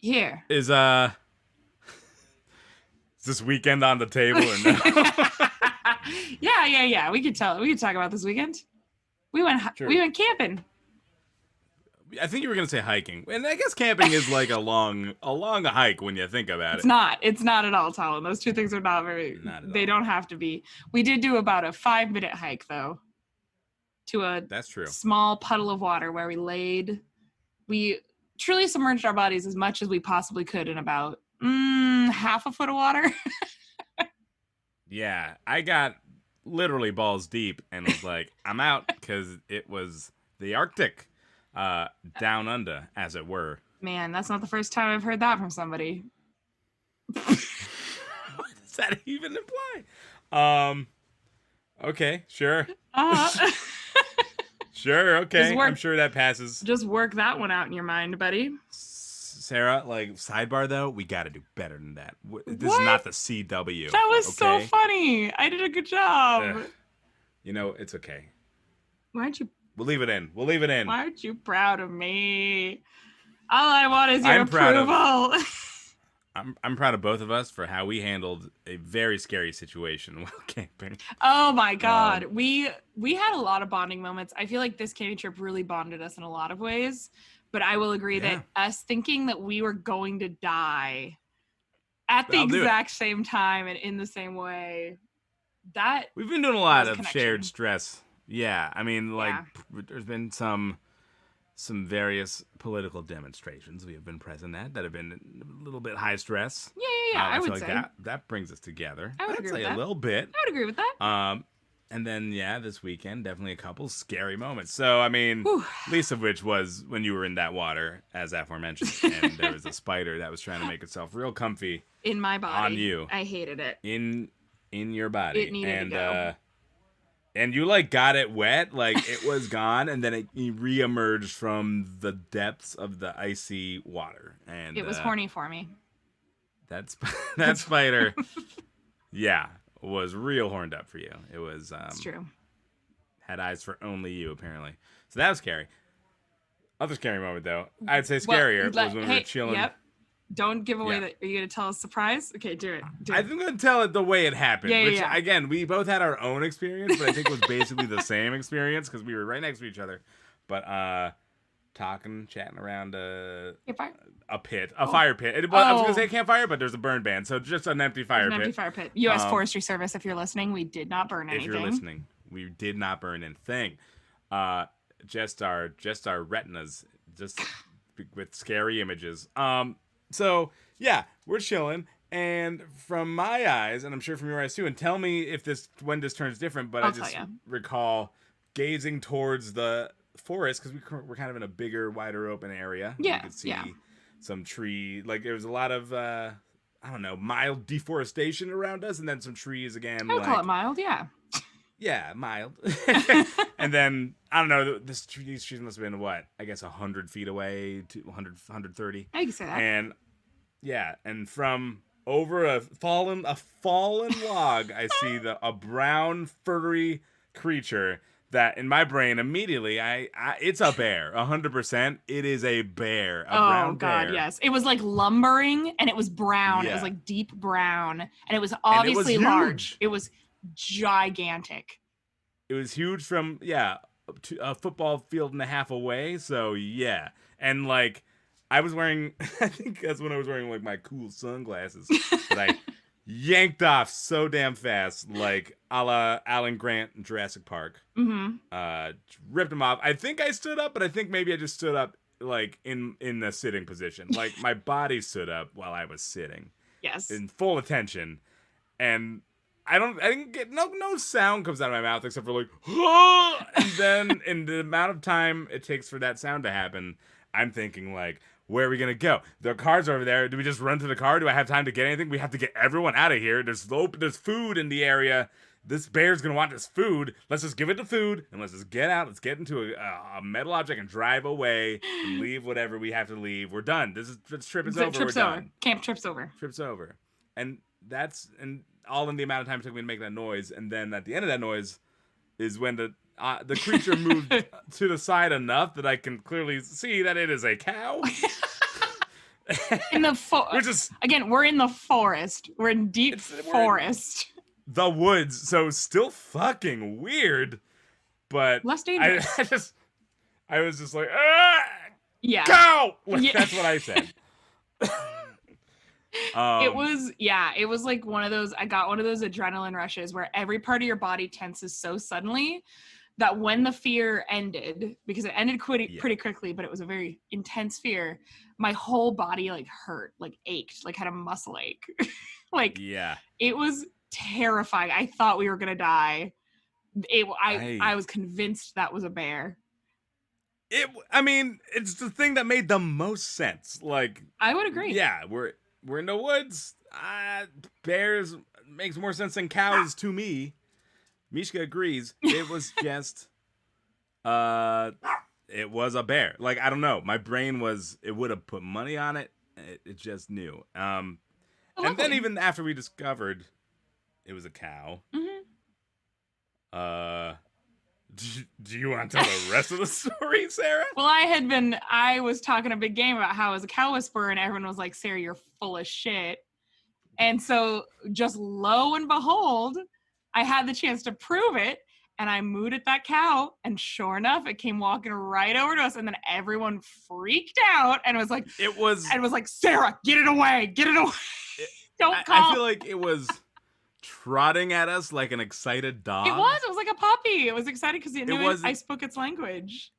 Here. Is this weekend on the table or no? Yeah. We could talk about this weekend. We went camping. I think you were gonna say hiking, and I guess camping is like a long hike when you think about it. It's not at all, Talon. Those two things are not very. They don't have to be. We did do about a 5-minute hike though, to a That's true. small puddle of water where we laid. We truly submerged our bodies as much as we possibly could in about half a foot of water. Yeah, I got literally balls deep and was like, I'm out, because it was the Arctic, down under, as it were. Man, that's not the first time I've heard that from somebody. What does that even imply? Okay, sure. Sure, okay. I'm sure that passes. Just work that one out in your mind, buddy. Sarah, like, sidebar though, we gotta do better than that. This is not the CW. That was so funny. I did a good job. You know, it's okay. Why aren't you? We'll leave it in. Why aren't you proud of me? All I want is your approval. I'm proud of both of us for how we handled a very scary situation while camping. Oh my God. We had a lot of bonding moments. I feel like this camping trip really bonded us in a lot of ways. But I will agree that us thinking that we were going to die at the exact same time and in the same way, that we've been doing a lot of shared stress. Yeah, I mean, like, there's been some various political demonstrations we have been present at that have been a little bit high stress. Yeah. I would feel say like that brings us together. I would agree with that. A little bit. I would agree with that. And then, this weekend, definitely a couple scary moments. So, I mean, least of which was when you were in that water, as aforementioned, and there was a spider that was trying to make itself real comfy in my body. On you. I hated it. In your body. It needed to go. And you, like, got it wet, like, it was gone, and then it re-emerged from the depths of the icy water. And it was horny for me. That spider, was real horned up for you. It was it's true. Had eyes for only you, apparently. So that was scary. Other scary moment though, I'd say scarier was when we were chilling. Yep. Don't give away that. Are you gonna tell us a surprise? Okay, do it. I'm gonna tell it the way it happened. Again, we both had our own experience, but I think it was basically the same experience because we were right next to each other. But chatting around a fire pit. I was gonna say campfire, but there's a burn ban, so just an empty fire pit. U.S. Forestry Service, if you're listening, we did not burn anything. If you're listening, we did not burn anything. Just our retinas, just with scary images. So we're chilling, and from my eyes, and I'm sure from your eyes too. And tell me when this turns different. But I just recall gazing towards the forest because we're kind of in a bigger, wider open area. Yeah, you could see some tree. Like there was a lot of mild deforestation around us, and then some trees again. I would call it mild, yeah. Yeah, mild. And then I don't know. These trees must have been what? I guess 100 feet away, 100, 130. I can say that. And and from over a fallen log, I see a brown furry creature. That in my brain immediately, it's a bear, 100%. It is a bear, a brown bear. Oh God, yes! It was like lumbering, and it was brown. Yeah. It was like deep brown, and it was obviously large. It was gigantic. It was huge from a football field and a half away. So and like I was wearing, I think that's when I was wearing like my cool sunglasses that I yanked off so damn fast, like a la Alan Grant in Jurassic Park. Mm-hmm. Ripped them off. I think I stood up, but I think maybe I just stood up like in the sitting position. Like my body stood up while I was sitting. Yes. In full attention. And I didn't get no sound comes out of my mouth except for like, and then in the amount of time it takes for that sound to happen, I'm thinking like, where are we gonna go? The car's over there. Do we just run to the car? Do I have time to get anything? We have to get everyone out of here. There's food in the area. This bear's gonna want this food. Let's just give it the food and let's just get out. Let's get into a metal object and drive away and leave whatever we have to leave. We're done. This trip is over. Trip's over. Camp trip's over. Trip's over. And that's all in the amount of time it took me to make that noise. And then at the end of that noise is when the creature moved to the side enough that I can clearly see that it is a cow. In the we're just again, we're in the forest. We're in deep forest. The woods, so still fucking weird. But Less dangerous. I was just like, ah, yeah, cow. Like, that's what I said. It was like one of those. I got one of those adrenaline rushes where every part of your body tenses so suddenly that when the fear ended, because it ended pretty quickly, but it was a very intense fear, my whole body like hurt, like ached, like had a muscle ache. Like, it was terrifying. I thought we were gonna die. I was convinced that was a bear. I mean, it's the thing that made the most sense. Like, I would agree. Yeah, we're in the woods. Bears makes more sense than cows to me. Mishka agrees. It was just, it was a bear. Like, I don't know. My brain it would have put money on it. It just knew. And then even after we discovered it was a cow, do you want to tell the rest of the story, Sarah? Well, I was talking a big game about how I was a cow whisperer, and everyone was like, Sarah, you're full of shit. And so just lo and behold, I had the chance to prove it, and I mooed at that cow, and sure enough, it came walking right over to us, and then everyone freaked out and was like, Sarah, get it away. Don't call. I feel like it was trotting at us like an excited dog. It was like a puppy. It was excited because it knew I spoke its language.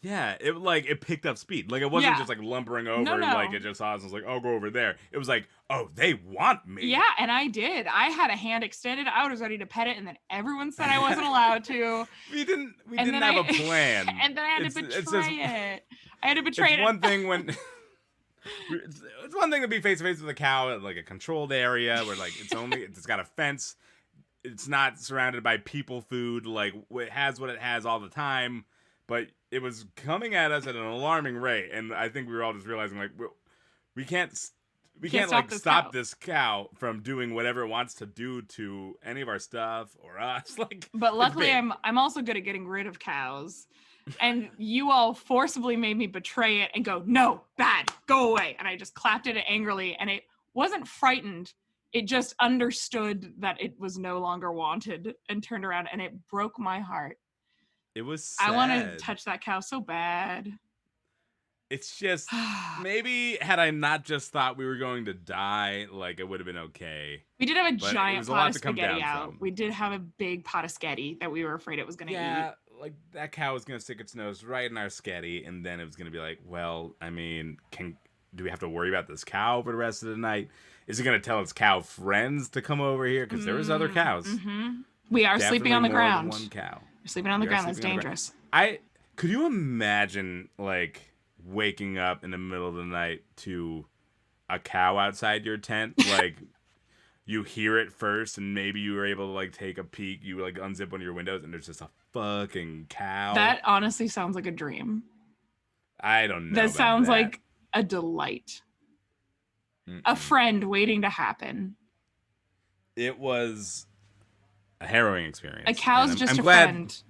Yeah, it picked up speed. Like, it wasn't just like lumbering over. No. Like, it just saw us and was like, I'll go over there. It was like, oh, they want me. Yeah, and I did. I had a hand extended. I was ready to pet it, and then everyone said I wasn't allowed to. We didn't have a plan. And then I had to betray it. I had to betray it. One thing when it's one thing to be face to face with a cow at like a controlled area where like it's got a fence. It's not surrounded by people food. Like, it has what it has all the time. But it was coming at us at an alarming rate, and I think we were all just realizing like we can't like stop this cow from doing whatever it wants to do to any of our stuff or us. Like, but luckily I'm also good at getting rid of cows, and you all forcibly made me betray it and go, no, bad, go away. And I just clapped at it angrily, and it wasn't frightened. It just understood that it was no longer wanted and turned around, and it broke my heart. It was sad. I want to touch that cow so bad. It's just, maybe had I not just thought we were going to die, like, it would have been okay. We did have a giant pot of spaghetti out. We did have a big pot of spaghetti that we were afraid it was going to eat. Yeah, like, that cow was going to stick its nose right in our spaghetti, and then it was going to be like, well, I mean, do we have to worry about this cow for the rest of the night? Is it going to tell its cow friends to come over here? Because there was other cows. Mm-hmm. We are sleeping on the ground. One cow. We're sleeping on the ground. That's dangerous. Could you imagine, like, waking up in the middle of the night to a cow outside your tent? Like, you hear it first, and maybe you were able to, like, take a peek. You, like, unzip one of your windows, and there's just a fucking cow. That honestly sounds like a dream. I don't know. That sounds like a delight. A friend waiting to happen. It was a harrowing experience. A cow's just a friend.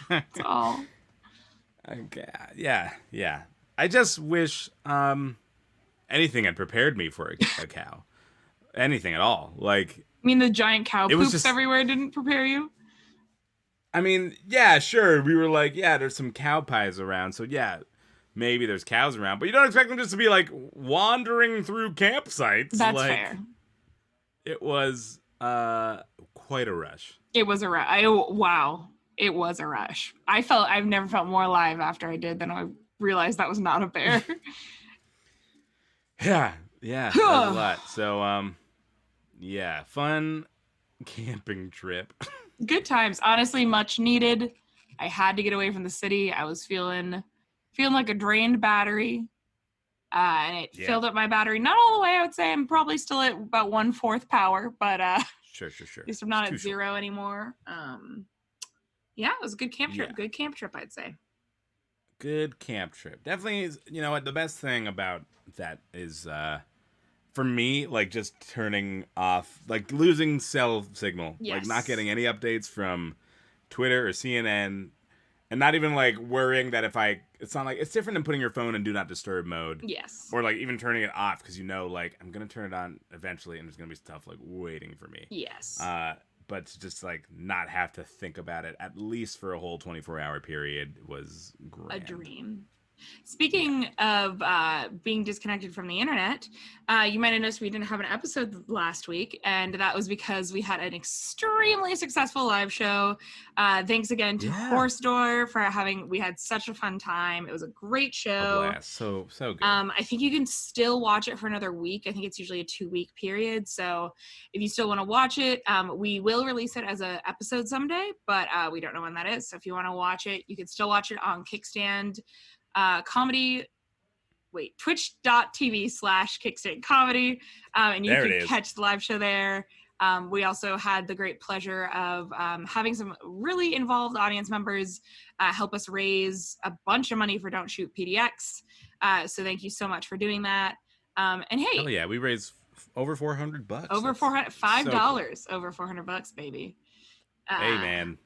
That's all. Okay. Yeah. I just wish anything had prepared me for a cow. Anything at all. Like, I mean, the giant cow poops everywhere didn't prepare you? I mean, yeah, sure. We were like, yeah, there's some cow pies around. So, yeah, maybe there's cows around. But you don't expect them just to be, like, wandering through campsites. That's fair. It was quite a rush. It was a rush. Wow. It was a rush. I've never felt more alive after I did than I realized that was not a bear. Yeah, that was a lot. So, yeah, fun camping trip. Good times. Honestly, much needed. I had to get away from the city. I was feeling like a drained battery. And it filled up my battery. Not all the way, I would say. I'm probably still at about 1/4 power, but Sure. At least I'm not at zero anymore. Yeah, it was a good camp trip. Yeah. Good camp trip, I'd say. Good camp trip. Definitely is, you know what, the best thing about that is, for me, like, just turning off, like, losing cell signal. Yes. Like, not getting any updates from Twitter or CNN, And not even like worrying that it's not like, it's different than putting your phone in do not disturb mode. Yes. Or like even turning it off because like I'm going to turn it on eventually and there's going to be stuff like waiting for me. Yes. But to just like not have to think about it at least for a whole 24-hour period was grand. A dream. Speaking of being disconnected from the internet, you might have noticed we didn't have an episode last week, and that was because we had an extremely successful live show. Thanks again to Horse Door for we had such a fun time. It was a great show. A blast. So good. I think you can still watch it for another week. I think it's usually a 2-week period. So if you still want to watch it, we will release it as an episode someday, but we don't know when that is. So if you want to watch it, you can still watch it on Kickstand twitch.tv/kickstand comedy, and you can catch the live show there. We also had the great pleasure of having some really involved audience members help us raise a bunch of money for Don't Shoot PDX. So thank you so much for doing that. And hey, hell yeah, we raised over $400. Over $5, so cool. Over $400, baby. Hey man.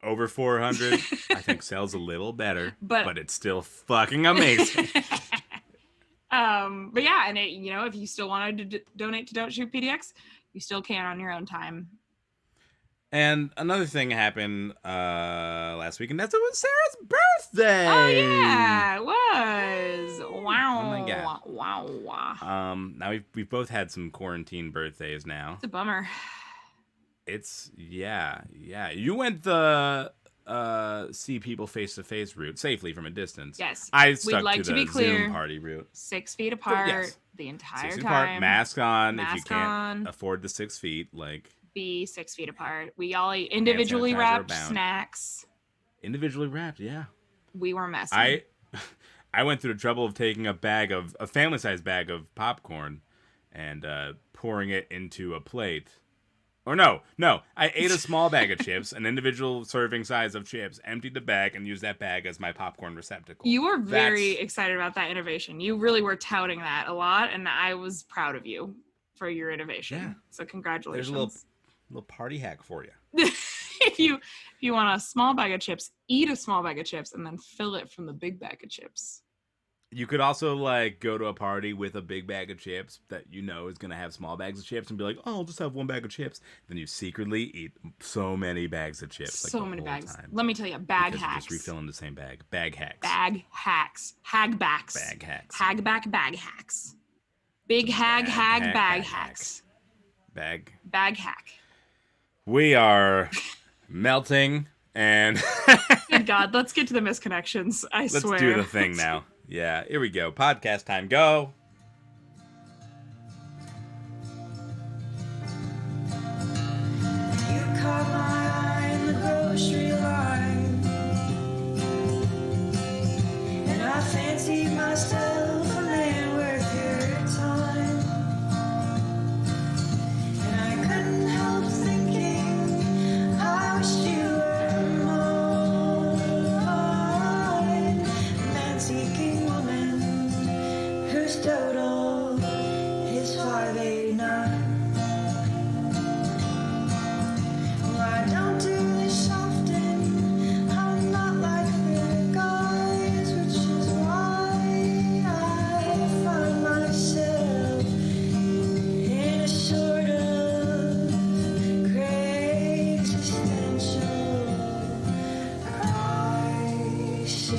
Over 400, I think sells a little better, but it's still fucking amazing. But yeah, and if you still wanted to donate to Don't Shoot PDX, you still can on your own time. And another thing happened last week, and that's it was Sarah's birthday. Oh yeah, it was. Wow. Oh my god. Wow. Now we've both had some quarantine birthdays now. It's a bummer. It's yeah. You went the see people face to face route safely from a distance. Yes, I stuck to the be clear, Zoom party route. 6 feet apart the entire 6 feet time. Apart, mask on. Mask if you can't afford the 6 feet, like be 6 feet apart. We all ate individually wrapped snacks. Individually wrapped, yeah. We were messy. I went through the trouble of taking a family size bag of popcorn and pouring it into a plate. Or no. I ate a small bag of chips, an individual serving size of chips, emptied the bag, and used that bag as my popcorn receptacle. You were very excited about that innovation. You really were touting that a lot, and I was proud of you for your innovation. Yeah. So congratulations. There's a little party hack for you. If you want a small bag of chips, eat a small bag of chips, and then fill it from the big bag of chips. You could also like go to a party with a big bag of chips that you know is going to have small bags of chips and be like, oh, I'll just have one bag of chips. Then you secretly eat so many bags of chips. So many bags. Time. Let me tell you, bag hacks. Just refilling the same bag. Bag hacks. Bag hacks. Hagbacks. Bag hacks. Hagback bag hacks. Big hag bag hacks. Bag hack. We are melting and... Good God, let's get to the misconnections. Let's swear. Let's do the thing now. Yeah, here we go. Podcast time. Go. You caught my eye in the grocery line, and I fancied myself a man worth your time, and I couldn't help thinking I wish you were mine, man-seeking woman whose total is 589. Well, I don't do this often, I'm not like other guys, which is why I find myself in a sort of great existential crisis.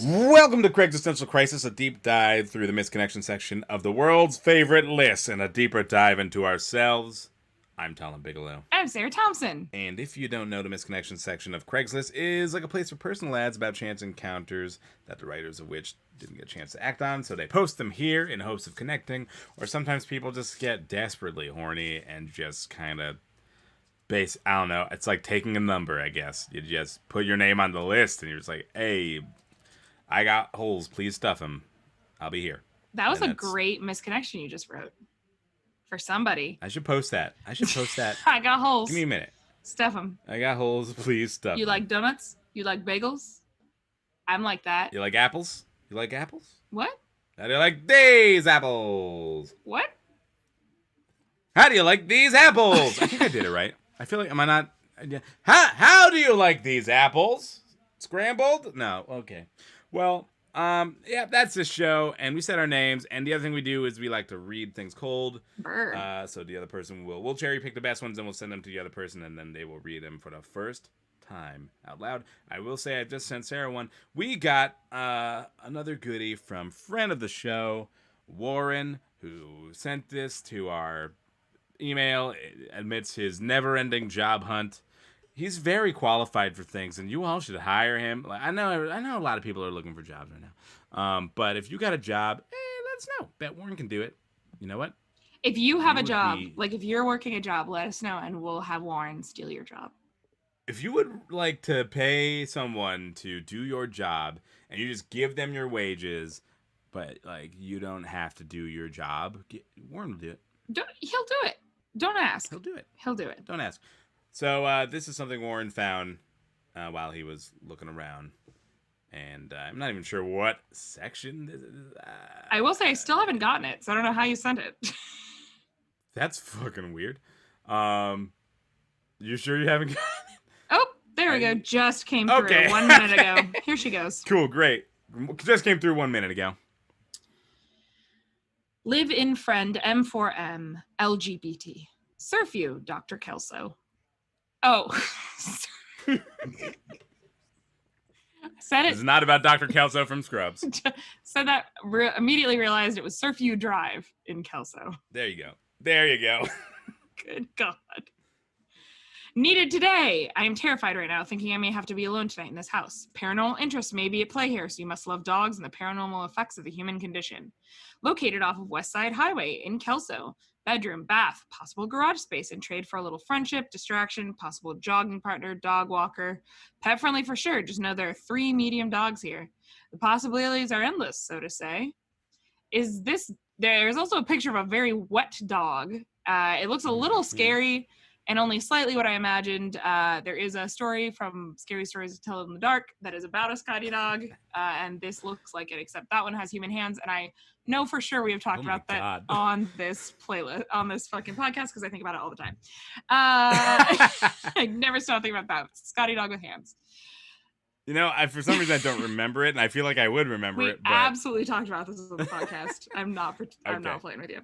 Welcome to Craig's Existential Crisis, a deep dive through the misconnection section of the world's favorite list and a deeper dive into ourselves. I'm Talon Bigelow. I'm Sarah Thompson. And if you don't know, the misconnection section of Craigslist is like a place for personal ads about chance encounters that the writers of which didn't get a chance to act on, so they post them here in hopes of connecting, or sometimes people just get desperately horny and just kind of I don't know, it's like taking a number, I guess. You just put your name on the list and you're just like, hey, I got holes, please stuff them. I'll be here. That was a great misconnection you just wrote. For somebody. I should post that. I got holes. Give me a minute. Stuff them. I got holes, please stuff them. You like donuts? You like bagels? I'm like that. You like apples? You like apples? What? How do you like these apples? What? How do you like these apples? I think I did it right. I feel like, am I not? How do you like these apples? Scrambled? No. Okay. Well, yeah, that's the show, and we said our names. And the other thing we do is we like to read things cold. Burr. So the other person we'll cherry pick the best ones, and we'll send them to the other person, and then they will read them for the first time out loud. I will say I just sent Sarah one. We got another goodie from friend of the show, Warren, who sent this to our email amidst his never-ending job hunt. He's very qualified for things, and you all should hire him. Like, I know a lot of people are looking for jobs right now. But if you got a job, let us know. Bet Warren can do it. You know what? If you have a job, like if you're working a job, let us know, and we'll have Warren steal your job. If you would like to pay someone to do your job, and you just give them your wages, but like you don't have to do your job, Warren will do it. He'll do it. Don't ask. He'll do it. He'll do it. Don't ask. So this is something Warren found while he was looking around. And I'm not even sure what section this is. I will say I still haven't gotten it, so I don't know how you sent it. That's fucking weird. You sure you haven't gotten it? Oh, there we go. Just came through Okay. 1 minute ago. Here she goes. Cool, great. Just came through 1 minute ago. Live-in friend M4M LGBT. Surf you, Dr. Kelso. Oh. Said it. This is not about Dr. Kelso from Scrubs. Said that, immediately realized it was Surf You Drive in Kelso. There you go. There you go. Good God. Needed today. I am terrified right now, thinking I may have to be alone tonight in this house. Paranormal interest may be at play here, so you must love dogs and the paranormal effects of the human condition. Located off of West Side Highway in Kelso. Bedroom, bath, possible garage space, and trade for a little friendship, distraction, possible jogging partner, dog walker. Pet friendly for sure. Just know there are 3 medium dogs here. The possibilities are endless, so to say. There's also a picture of a very wet dog. It looks a little scary and only slightly what I imagined. There is a story from Scary Stories to Tell in the Dark that is about a Scotty dog, and this looks like it, except that one has human hands, and I know for sure we have talked about that on this playlist, on this fucking podcast, because I think about it all the time. I never stop thinking about that. Scotty dog with hands. You know, for some reason I don't remember it, and I feel like I would remember it. But Absolutely talked about this on the podcast. I'm not playing with you.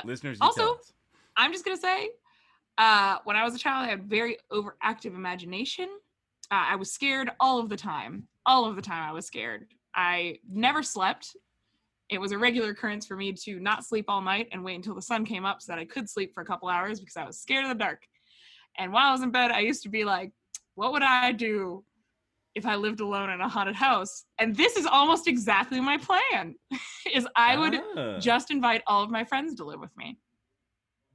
Listeners, you also, tell us. I'm just gonna say, when I was a child, I had very overactive imagination. I was scared all of the time. All of the time I was scared. I never slept. It was a regular occurrence for me to not sleep all night and wait until the sun came up so that I could sleep for a couple hours because I was scared of the dark. And while I was in bed, I used to be like, what would I do if I lived alone in a haunted house? And this is almost exactly my plan, is I would just invite all of my friends to live with me.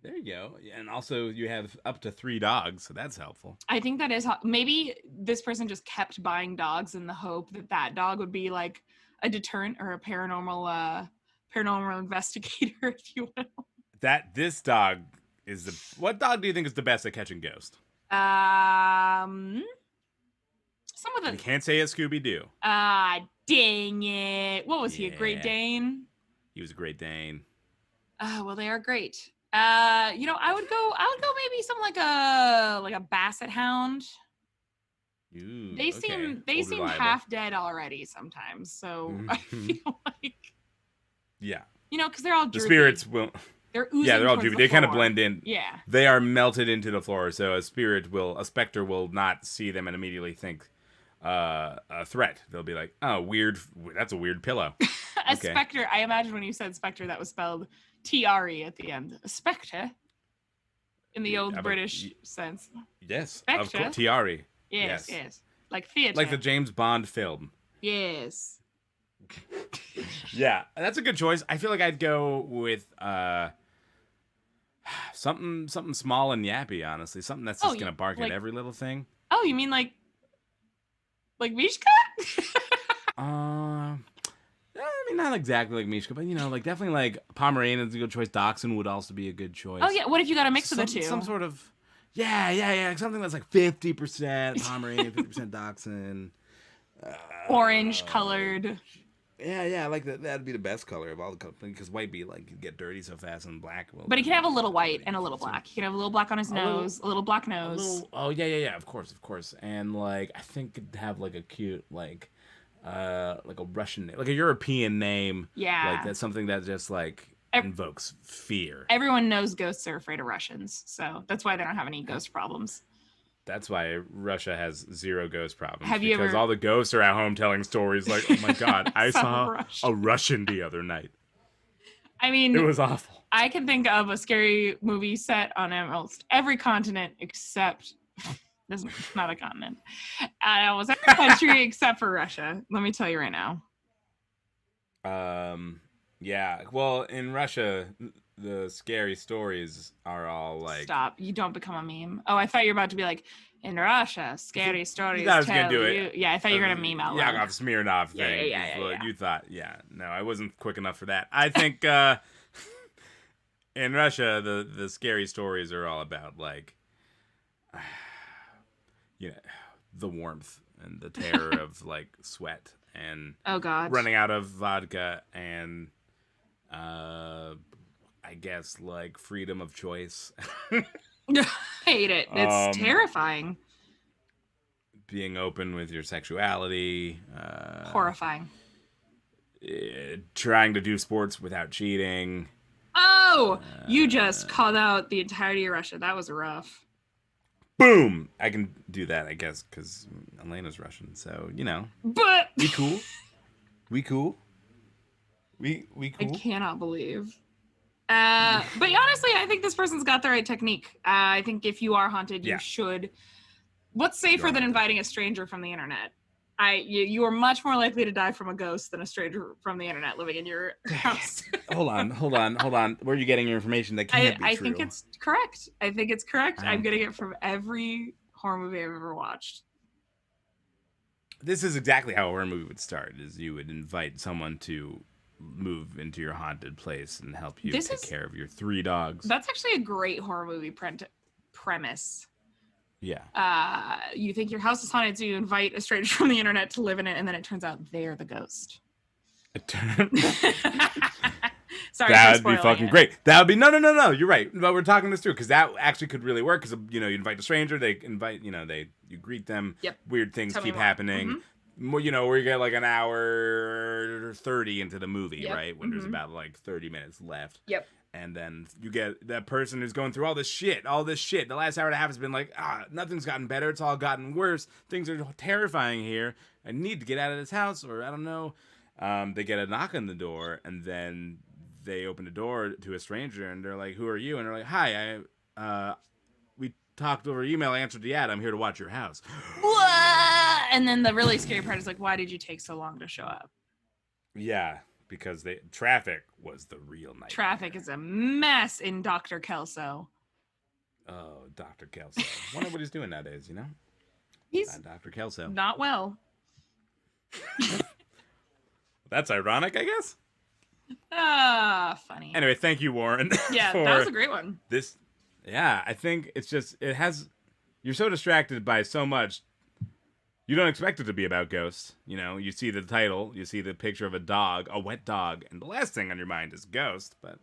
There you go. And also you have up to 3 dogs, so that's helpful. I think that is maybe this person just kept buying dogs in the hope that that dog would be like a deterrent or a paranormal investigator, if you will. This dog is what dog do you think is the best at catching ghosts? Some of the. You can't say it's Scooby-Doo. Dang it! What was he? A Great Dane? He was a Great Dane. Well, they are great. I would go maybe something like a Basset Hound. Ooh, they seem reliable. half dead already sometimes, so I feel like because they're all droopy. The spirits will. They're oozing. Yeah, they're all droopy. They kind of blend in. Yeah, they are melted into the floor, so a specter will not see them and immediately think a threat. They'll be like, oh, weird. That's a weird pillow. A specter. I imagine when you said specter, that was spelled TRE at the end. A specter. In the old British sense. Yes, Spectre. of course. Tiari. Yes. Like theater. Like the James Bond film. Yes. Yeah, that's a good choice. I feel like I'd go with something small and yappy, honestly. Something that's just gonna bark at every little thing. Oh, you mean like Mishka? I mean, not exactly like Mishka, but like definitely like Pomeranian's a good choice. Dachshund would also be a good choice. Oh yeah, what if you got a mix of the two? Some sort of something that's like 50% Pomeranian, 50% Dachshund. Orange colored. Yeah, like that. That'd be the best color of all the colors because white be like you get dirty so fast, and black. Well, But he can have a little white really and a little too. black. He can have a little black on his nose, a little black A nose. little. Oh yeah. Of course. And like I think it'd have like a cute like a Russian name, like a European name. Yeah. Like that's something that just like invokes fear. Everyone knows ghosts are afraid of Russians, so that's why they don't have any ghost problems. That's why Russia has zero ghost problems. Have you because ever... all the ghosts are at home telling stories like, "Oh my God, I saw Russian. a Russian the other night. I mean, It was awful." I can think of a scary movie set on almost every continent except this is not a continent. Almost every country except for Russia. Let me tell you right now. Yeah. Well, in Russia, the scary stories are all like. Stop! You don't become a meme. Oh, I thought you were about to be like, in Russia, scary stories. You thought I was tell gonna do you. it. Yeah, I thought you were gonna meme out loud. Yakov Smirnoff thing. Yeah. You thought, yeah. No, I wasn't quick enough for that. I think in Russia, the scary stories are all about like, you know, the warmth and the terror of like sweat and Oh God, running out of vodka and I guess like freedom of choice. I hate it. It's terrifying. Being open with your sexuality. Horrifying. Trying to do sports without cheating. Oh, you just called out the entirety of Russia. That was rough. Boom! I can do that, I guess, because Elena's Russian, so, you know. But We cool? We cool? We I cool? cannot believe. But honestly, I think this person's got the right technique. I think if you are haunted, you should. What's safer than inviting a stranger from the internet? You are much more likely to die from a ghost than a stranger from the internet living in your house. Hold on. Where are you getting your information? That can't be I true. think it's correct. I'm getting it from every horror movie I've ever watched. This is exactly how a horror movie would start, is you would invite someone to move into your haunted place and help you take care of your 3 dogs. That's actually a great horror movie premise. Yeah. You think your house is haunted, so you invite a stranger from the internet to live in it, and then it turns out they're the ghost. Sorry, that would be fucking great. That would be no. You're right. But we're talking this through because that actually could really work. Because you invite a stranger, they invite you greet them. Yep. Weird things keep happening. Where you get like an hour 30 into the movie, right? When there's about like 30 minutes left. Yep. And then you get that person who's going through all this shit. The last hour and a half has been like, nothing's gotten better. It's all gotten worse. Things are terrifying here. I need to get out of this house, or I don't know. They get a knock on the door, and then they open the door to a stranger, and they're like, "Who are you?" And they're like, "Hi, we talked over email. I answered the ad. I'm here to watch your house." And then the really scary part is like, why did you take so long to show up? Yeah. Because traffic was the real nightmare. Traffic is a mess in Dr. Kelso. Oh, Dr. Kelso. I wonder what he's doing nowadays, He's Dr. Kelso. Not well. That's ironic, I guess. Funny. Anyway, thank you, Warren. Yeah, that was a great one. I think it's just, you're so distracted by so much. You don't expect it to be about ghosts. You see the title, you see the picture of a dog, a wet dog, and the last thing on your mind is ghost, but...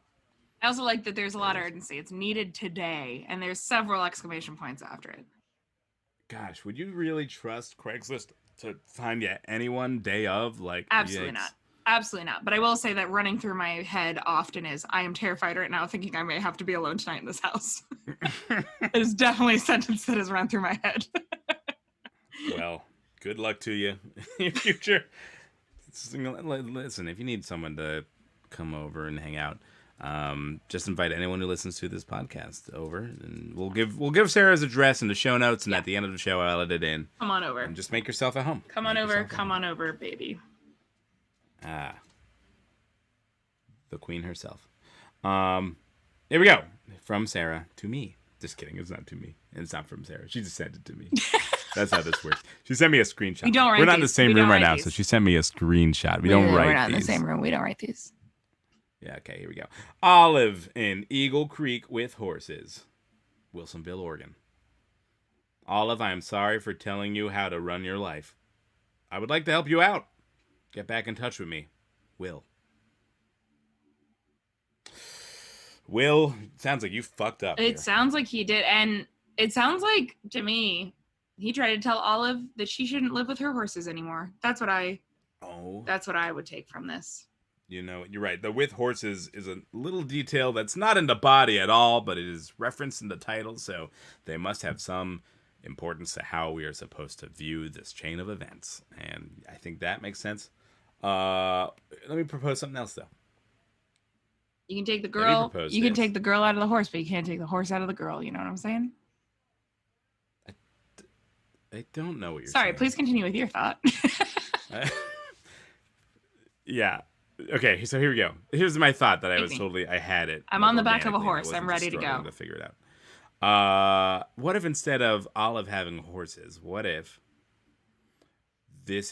I also like that there's a lot of urgency. It's needed today, and there's several exclamation points after it. Gosh, would you really trust Craigslist to find anyone day of? Absolutely not. Absolutely not. But I will say that running through my head often is, I am terrified right now thinking I may have to be alone tonight in this house. It is definitely a sentence that has run through my head. Well... Good luck to you in your future. Listen, if you need someone to come over and hang out, just invite anyone who listens to this podcast over, and we'll give Sarah's address in the show notes, and at the end of the show, I'll edit it in. Come on over. And just make yourself at home. Come on over, baby. The queen herself. Here we go. From Sarah to me. Just kidding. It's not to me. And it's not from Sarah. She just sent it to me. That's how this works. She sent me a screenshot. We don't write We're not in these. the same room right now, so she sent me a screenshot. We're not in the same room. We don't write these. Yeah, okay, here we go. Olive in Eagle Creek with horses. Wilsonville, Oregon. Olive, I am sorry for telling you how to run your life. I would like to help you out. Get back in touch with me. Will. Will, sounds like you fucked up. It sounds like he did, and it sounds like to me he tried to tell Olive that she shouldn't live with her horses anymore. That's what I would take from this. You know, you're right. The with horses is a little detail that's not in the body at all, but it is referenced in the title, so they must have some importance to how we are supposed to view this chain of events. And I think that makes sense. Let me propose something else, though. You can take the girl. You can take the girl out of the horse, but you can't take the horse out of the girl. You know what I'm saying? I don't know what you're saying. Sorry, please continue with your thought. Yeah. Okay, so here we go. Here's my thought that I had it. I'm on the back of a horse. I'm ready to go. To figure it out. What if instead of Olive having horses, what if it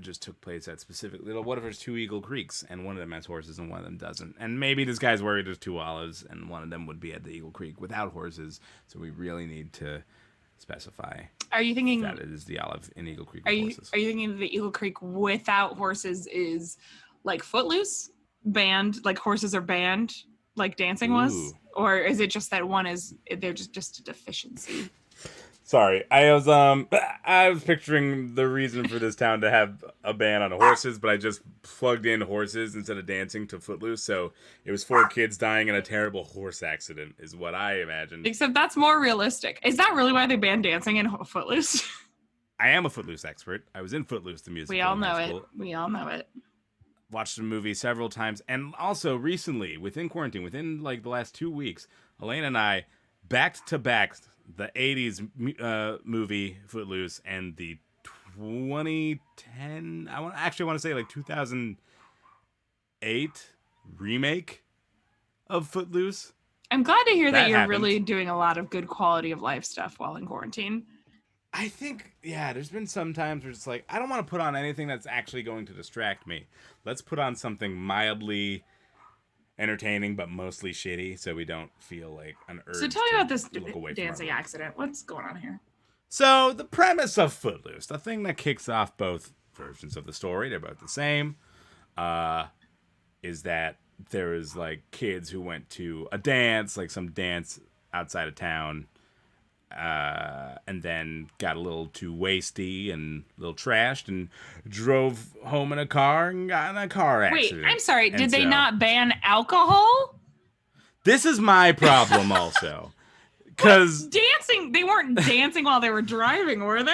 just took place at what if there's two Eagle Creeks and one of them has horses and one of them doesn't? And maybe this guy's worried there's two Olives and one of them would be at the Eagle Creek without horses, so we really need to specify. Are you thinking that it is the Olive in Eagle Creek with horses? Are you thinking the Eagle Creek without horses is like Footloose? Banned, like horses are banned, like dancing was? Or is it just that they're just a deficiency? Sorry, I was picturing the reason for this town to have a ban on horses, but I just plugged in horses instead of dancing to Footloose, so it was 4 kids dying in a terrible horse accident, is what I imagined. Except that's more realistic. Is that really why they banned dancing in Footloose? I am a Footloose expert. I was in Footloose, the musical. We all know it. We all know it. Watched the movie several times, and also recently, within quarantine, within like the last 2 weeks, Elaine and I backed to back the 80s movie Footloose and the 2010, I want to say like 2008 remake of Footloose. I'm glad to hear that you're really doing a lot of good quality of life stuff while in quarantine. I think, there's been some times where it's like, I don't want to put on anything that's actually going to distract me. Let's put on something mildly entertaining but mostly shitty, so we don't feel like an urge. So tell me about this dancing accident. What's going on here? So the premise of Footloose, the thing that kicks off both versions of the story, they're both the same, is that there is like kids who went to a dance, like some dance outside of town, and then got a little too wasty and a little trashed and drove home in a car and got in a car accident. Wait, I'm sorry. Did they not ban alcohol? This is my problem also. Because dancing, they weren't dancing while they were driving, were they?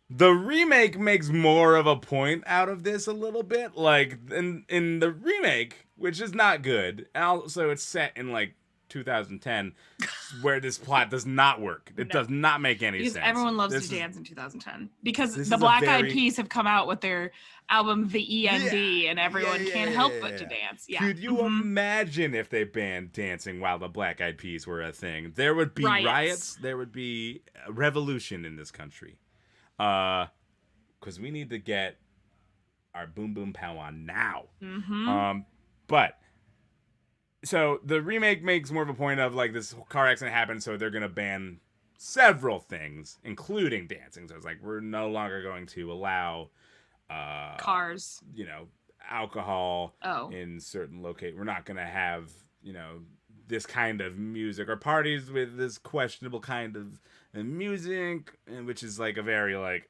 The remake makes more of a point out of this a little bit. Like in the remake, which is not good. And also it's set in like 2010, where this plot does not work. It does not make any sense. Everyone loves to dance in 2010 because the Black Eyed Peas have come out with their album The END, and everyone can't help but to dance. Yeah. Could you imagine if they banned dancing while the Black Eyed Peas were a thing? There would be riots. There would be a revolution in this country. Because we need to get our boom boom pow on now. But so the remake makes more of a point of like this car accident happened, so they're gonna ban several things, including dancing. So it's like we're no longer going to allow cars, alcohol in certain locations. We're not gonna have this kind of music or parties with this questionable kind of music, which is like a very like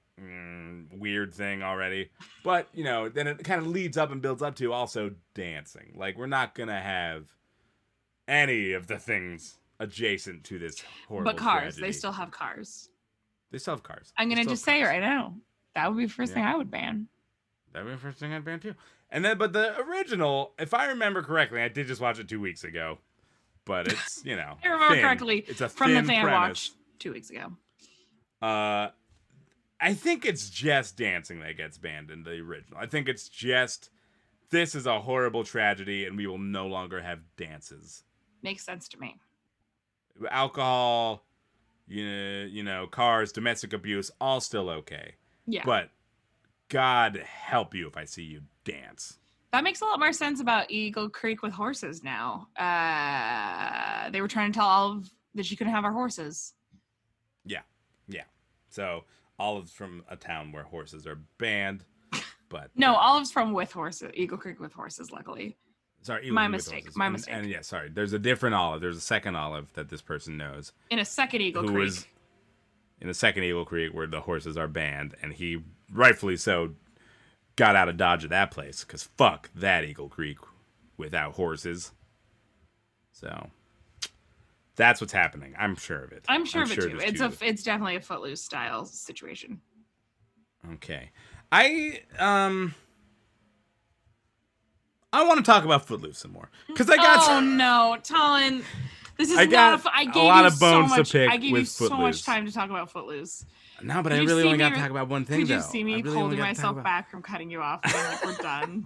weird thing already. But then it kind of leads up and builds up to also dancing. Like we're not gonna have any of the things adjacent to this horrible cars tragedy. They still have cars. I'm gonna just say right now, that would be the first thing I would ban. That would be the first thing I'd ban too. And then but the original, if I remember correctly, I did just watch it 2 weeks ago, but it's I remember correctly, it's a from the thing premise. I watched 2 weeks ago. I think it's just dancing that gets banned in the original. I think it's just this is a horrible tragedy and we will no longer have dances. Makes sense to me. Alcohol, cars, domestic abuse, all still okay. Yeah. But God help you if I see you dance. That makes a lot more sense about Eagle Creek with horses now. They were trying to tell Olive that she couldn't have her horses. Yeah. So Olive's from a town where horses are banned. but No, Olive's from with horses. Eagle Creek with horses. Luckily, sorry, Eagle my Creek with mistake. horses. My And- mistake. And yeah, sorry. There's a different Olive. There's a second Olive that this person knows. In a second Eagle who Creek. was in the second Eagle Creek where the horses are banned, and he rightfully so got out of Dodge at that place because fuck that Eagle Creek without horses. So that's what's happening. I'm sure of it. I'm sure of it too. there's It's definitely a Footloose style situation. Okay. I want to talk about Footloose some more because I got Oh no, Talon. This is I got I a gave lot you of bones so to much, pick I gave you with so Footloose. much time to talk about Footloose. No, but Could I you really see only me got to talk about one thing, Could though. you see me I really holding only got to talk myself about- back from cutting you off? Being like, we're done.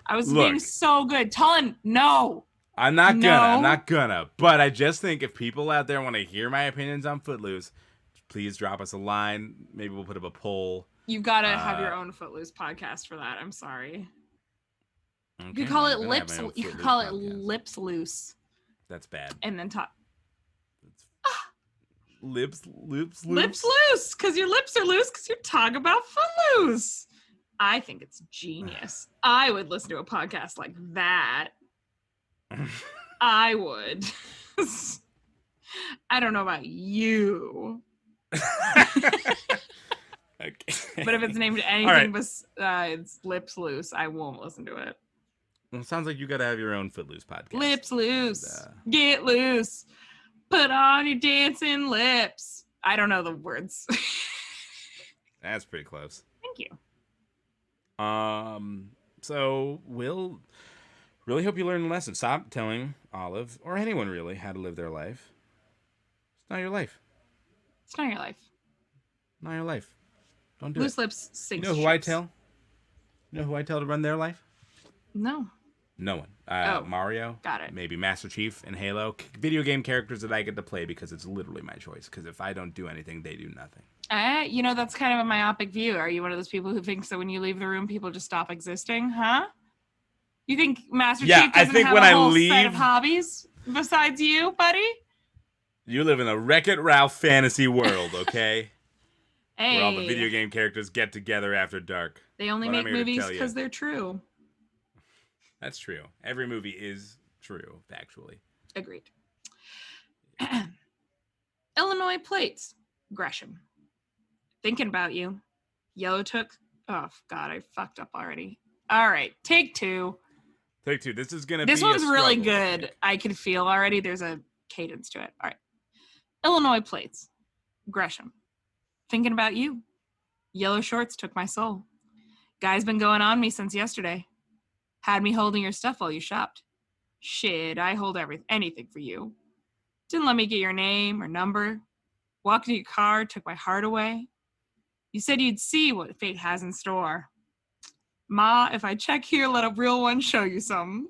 I was Look. being so good. Talon, no. I'm not gonna. No. I'm not gonna. But I just think if people out there want to hear my opinions on Footloose, please drop us a line. Maybe we'll put up a poll. You've got to have your own Footloose podcast for that. I'm sorry. Okay, You could call I'm it gonna have lips. my own You could Footloose call it podcast. lips loose, That's bad. and then talk Lips loose. lips loose because your lips are loose because you're talking about Footloose. I think it's genius. I would listen to a podcast like that. I would. I don't know about you, Okay. but if it's named anything right. besides lips loose, I won't listen to it. Well, it sounds like you got to have your own Footloose podcast. Lips loose. And, Get loose. Put on your dancing lips. I don't know the words. That's pretty close. Thank you. So we'll really hope you learn the lesson. Stop telling Olive or anyone really how to live their life. It's not your life. It's not your life. Not your life. Don't do Loose it. lips You sinks know who I ships. tell? You know who I tell to run their life? No. No one. Oh, Mario. got it. Maybe Master Chief and Halo. Video game characters that I get to play because it's literally my choice. Because if I don't do anything, they do nothing. That's kind of a myopic view. Are you one of those people who thinks that when you leave the room, people just stop existing? Huh? You think Master Yeah, Chief I doesn't think have when a I whole set leave- of hobbies besides you, buddy? You live in a Wreck-It Ralph fantasy world, okay? Hey, Where all the video game characters get together after dark. they only But I'm make here to movies tell you. because they're true. That's true. Every movie is true, factually. Agreed. Illinois plates. Gresham. Thinking about you. Yellow took. Oh, God, I fucked up already. All right, take two. Take two. This is going to be This a one's really struggle, I good. think. I can feel already. There's a cadence to it. All right. Illinois plates. Gresham. Thinking about you. Yellow shorts took my soul. Guy's been going on me since yesterday. Had me holding your stuff while you shopped. Shit, I hold anything for you. Didn't let me get your name or number. Walked to your car, took my heart away. You said you'd see what fate has in store. Ma, if I check here, let a real one show you some.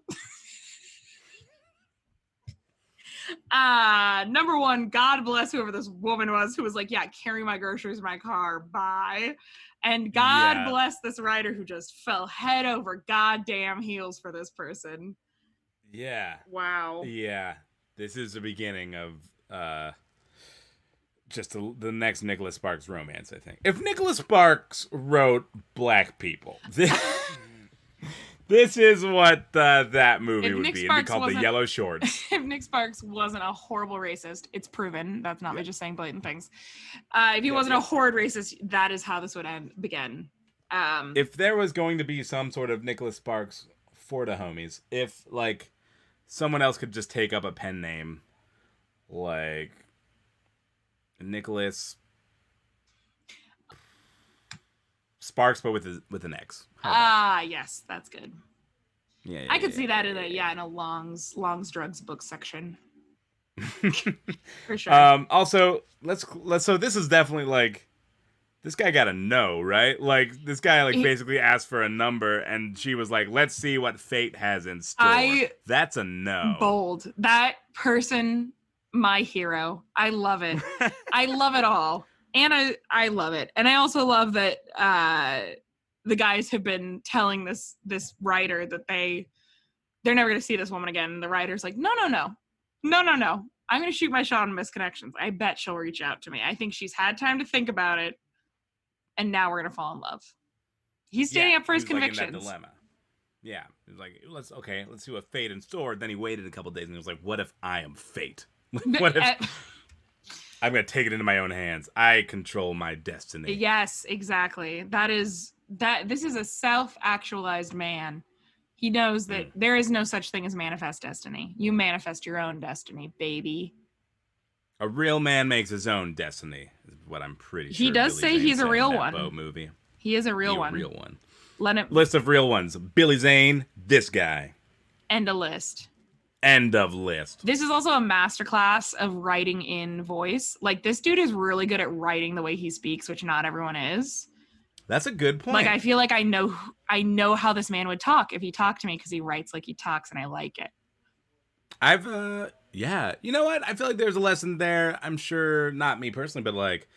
Number one, God bless whoever this woman was who was like, yeah, carry my groceries in my car, bye. And God Yeah. bless this writer who just fell head over goddamn heels for this person. Yeah. Wow. Yeah. This is the beginning of just the next Nicholas Sparks romance, I think. If Nicholas Sparks wrote Black People, this is what that movie If would Nick be. It'd be Sparks called The wasn't- Yellow Shorts. If Nick Sparks wasn't a horrible racist, it's proven. That's not me just saying blatant things. If he wasn't a horrid racist, that is how this would begin. If there was going to be some sort of Nicholas Sparks for the homies, if like someone else could just take up a pen name, like Nicholas Sparks, but with an X. Yes, that's good. Yeah, I could see that in a Long's Drugs book section. For sure. Also, so this is definitely like this guy got a no, right? Like this guy like basically asked for a number and she was like, "Let's see what fate has in store." That's a no. Bold. That person, my hero. I love it. I love it all. And I love it. And I also love that the guys have been telling this writer that they're never going to see this woman again. And the writer's like, no. I'm going to shoot my shot on misconnections. I bet she'll reach out to me. I think she's had time to think about it. And now we're going to fall in love. He's standing up for he his was, like, in convictions. that dilemma. Yeah, he was like, let's see what fate in store. Then he waited a couple days and he was like, what if I am fate? What if I'm gonna take it into my own hands? I control my destiny. Yes, exactly. This is a self-actualized man. He knows that there is no such thing as manifest destiny. You manifest your own destiny, baby. A real man makes his own destiny, is what I'm pretty sure. He does Billy say Zane he's a said real in that one. Boat movie. He is a real one. A real one. Let him List of real ones. Billy Zane, this guy. end a list. End of list. This is also a masterclass of writing in voice. Like, this dude is really good at writing the way he speaks, which not everyone is. That's a good point. Like, I feel like I know how this man would talk if he talked to me, because he writes like he talks, and I like it. Yeah. You know what? I feel like there's a lesson there. I'm sure, not me personally, but like,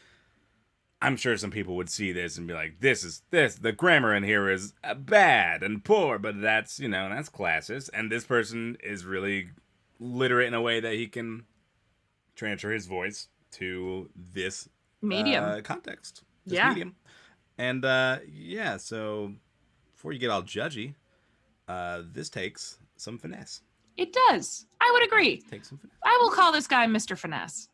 I'm sure some people would see this and be like, the grammar in here is bad and poor, but that's classist. And this person is really literate in a way that he can transfer his voice to this Medium. context. Yeah. Medium. And so before you get all judgy, this takes some finesse. It does. I would agree. Take some finesse. I will call this guy Mr. Finesse.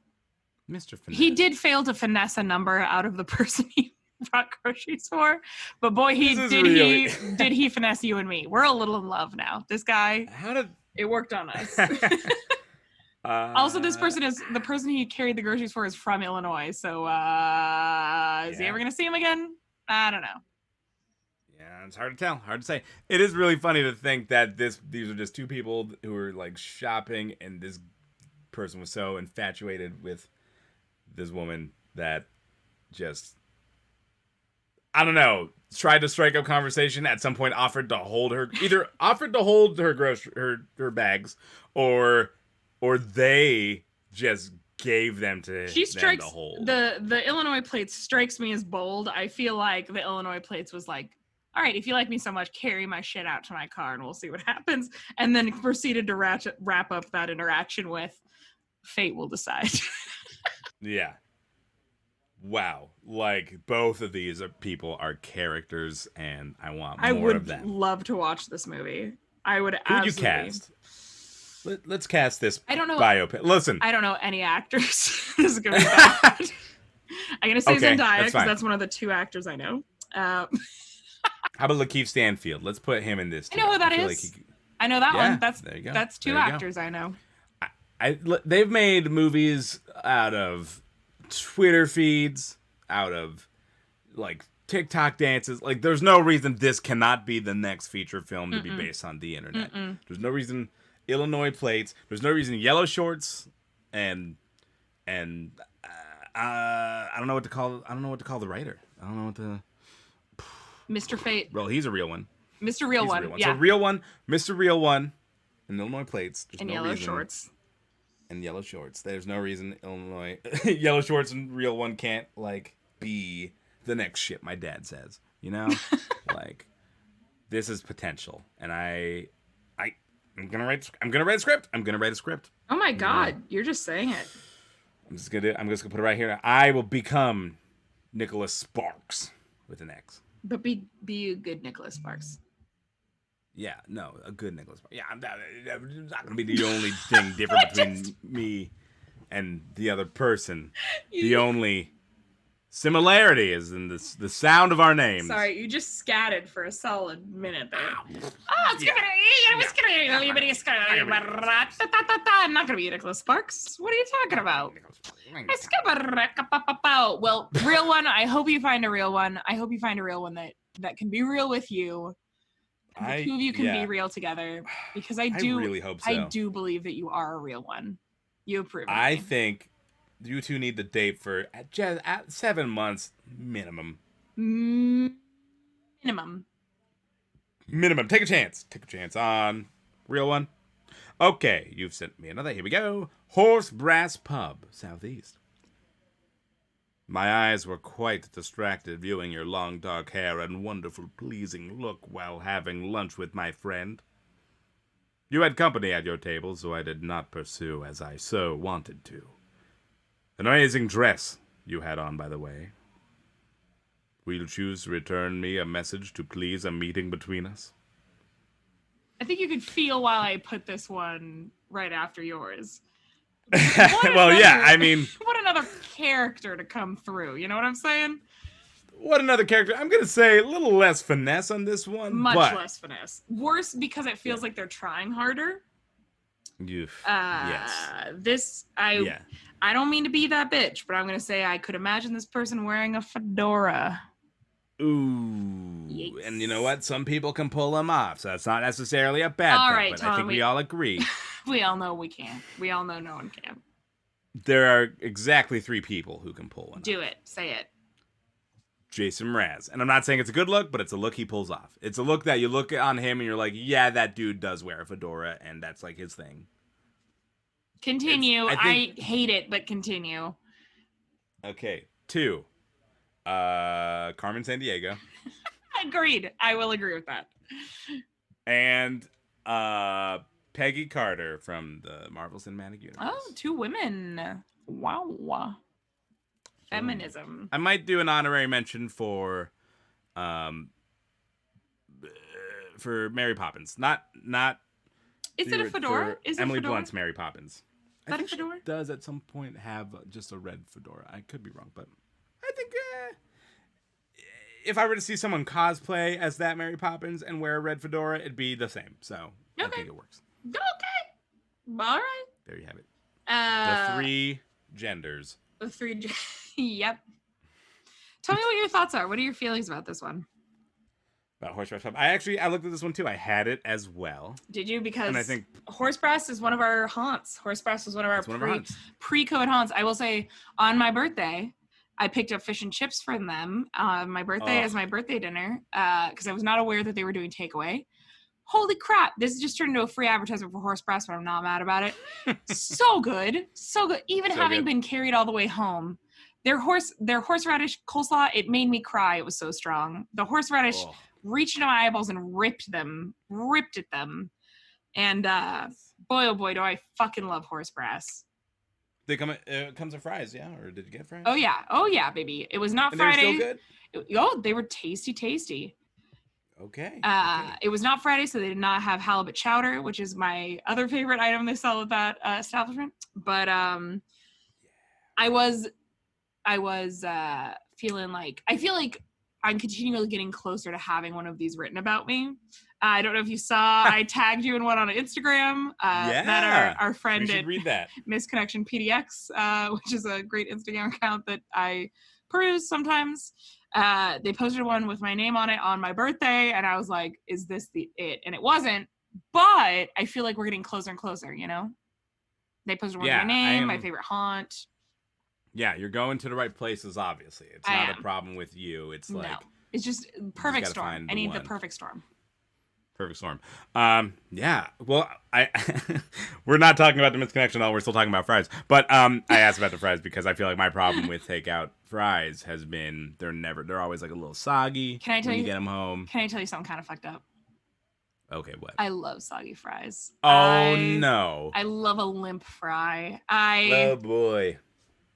Mr. Finesse. He did fail to finesse a number out of the person he brought groceries for, but boy, did he finesse you and me. We're a little in love now. This guy, it worked on us. Also, this person the person he carried the groceries for is from Illinois, so is he ever gonna see him again? I don't know. Yeah, it's hard to tell. Hard to say. It is really funny to think that these are just two people who were like shopping, and this person was so infatuated with this woman that just, I don't know, tried to strike up conversation. At some point, offered to hold her her bags, or they just gave them to them to hold. The Illinois plates strikes me as bold. I feel like the Illinois plates was like, all right, if you like me so much, carry my shit out to my car and we'll see what happens. And then proceeded to wrap up that interaction with, fate will decide. Yeah. Wow. Like, both of these people are characters, and I want more of them. I would love to watch this movie. I would Who absolutely. Who would you cast? Let's cast this biopic. Listen. I don't know any actors. This is going to be bad. I'm going to say Zendaya, because that's one of the two actors I know. How about Lakeith Stanfield? Let's put him in this. I know who that is. I know that one. There you go. That's two actors I know. They've made movies out of Twitter feeds, out of like TikTok dances. Like, there's no reason this cannot be the next feature film to be based on the internet. There's no reason Illinois plates. There's no reason Yellow Shorts and I don't know what to call. I don't know what to call the writer. I don't know what to. Mr. Fate. Well, he's a real one. Mr. Real One. Yeah. So real one, Mr. Real One, and Illinois plates. And Yellow Shorts. And Yellow Shorts. There's no reason Illinois Yellow Shorts and Real One can't like be the next shit my dad says. You know, like, this is potential, and I'm gonna write a script. Oh my God, you're just saying it. I'm just gonna put it right here. I will become Nicholas Sparks with an X. But be a good Nicholas Sparks. Yeah, no, a good Nicholas Sparks. Yeah, I'm not gonna be the only thing different between me and the other person. The only similarity is in the sound of our names. Sorry, you just scatted for a solid minute there. I'm not gonna be Nicholas Sparks. What are you talking about? Well, real one. I hope you find a real one. I hope you find a real one that can be real with you. The two of you can be real together, because I really hope so. I do believe that you are a real one. You approve. I think you two need to date for at 7 months minimum. Minimum. Take a chance. Take a chance on real one. Okay, you've sent me another. Here we go. Horse Brass Pub, Southeast. My eyes were quite distracted viewing your long dark hair and wonderful pleasing look while having lunch with my friend. You had company at your table, so I did not pursue as I so wanted to. An amazing dress you had on, by the way. Will you choose to return me a message to please a meeting between us? I think you could feel while I put this one right after yours. Well, yeah, I mean, what another character to come through. You know what I'm saying? what another character? I'm gonna say a little less finesse on this one, Much less finesse. Worse because it feels Yeah. like they're trying harder. Yes. I don't mean to be that bitch, but I'm gonna say I could imagine this person wearing a fedora. Ooh. Yikes. And you know what? Some people can pull them off, so that's not necessarily a bad All thing. right, But Tom, I think we all agree. We all know we can't. We all know no one can. There are exactly 3 people who can pull one Do off. it. Say it. Jason Mraz. And I'm not saying it's a good look, but it's a look he pulls off. It's a look that you look on him and you're like, yeah, that dude does wear a fedora, and that's like his thing. Continue. I I hate it, but continue. Okay. 2. Carmen Sandiego. Agreed. I will agree with that. And Peggy Carter from the Marvel Cinematic Universe. Oh, 2 women. Wow. Feminism. I might do an honorary mention for Mary Poppins. Not Is it a fedora? for Is it Emily a fedora? Blunt's Mary Poppins. Is that a think fedora? She does at some point have just a red fedora. I could be wrong, but I think if I were to see someone cosplay as that Mary Poppins and wear a red fedora, it'd be the same. So I Okay. think it works. Okay. All right. There you have it. The 3 genders. The 3. Yep. Tell me what your thoughts are. What are your feelings about this one? About horseback pub. I looked at this one too. I had it as well. Did you? Because And I think horse brass is one of our haunts. Horse brass was one of our haunts. pre-COVID haunts. I will say on my birthday, I picked up fish and chips from them. My birthday as my birthday dinner because I was not aware that they were doing takeaway. Holy crap. This just turned into a free advertisement for horse brass, but I'm not mad about it. So good. So good. Even So having good. been carried all the way home. Their horseradish coleslaw, it made me cry. It was so strong. The horseradish reached into my eyeballs and ripped at them. And boy, oh boy, do I fucking love horse brass. They come. It comes in fries, yeah? Or did you get fries? Oh yeah, baby. It was not And Friday. they were still good? They were tasty. Okay. It was not Friday, so they did not have halibut chowder, which is my other favorite item they sell at that establishment. But I was feeling like I feel like I'm continually getting closer to having one of these written about me. I don't know if you saw, I tagged you in one on Instagram. That our friend at read that. Misconnection PDX, which is a great Instagram account that I peruse sometimes. They posted one with my name on it on my birthday, and I was like, "Is this it?" And it wasn't. But I feel like we're getting closer and closer. You know, they posted one with my name, my favorite haunt. Yeah, you're going to the right places. Obviously, it's not a problem with you. It's like it's just perfect storm. I need the perfect storm. Perfect storm. Yeah. Well, we're not talking about the misconnection at all. We're still talking about fries. But I asked about the fries because I feel like my problem with takeout fries has been they're always like a little soggy. Can I tell you? Get them home. Can I tell you something kind of fucked up? Okay, what? I love soggy fries. No. I love a limp fry. Oh boy.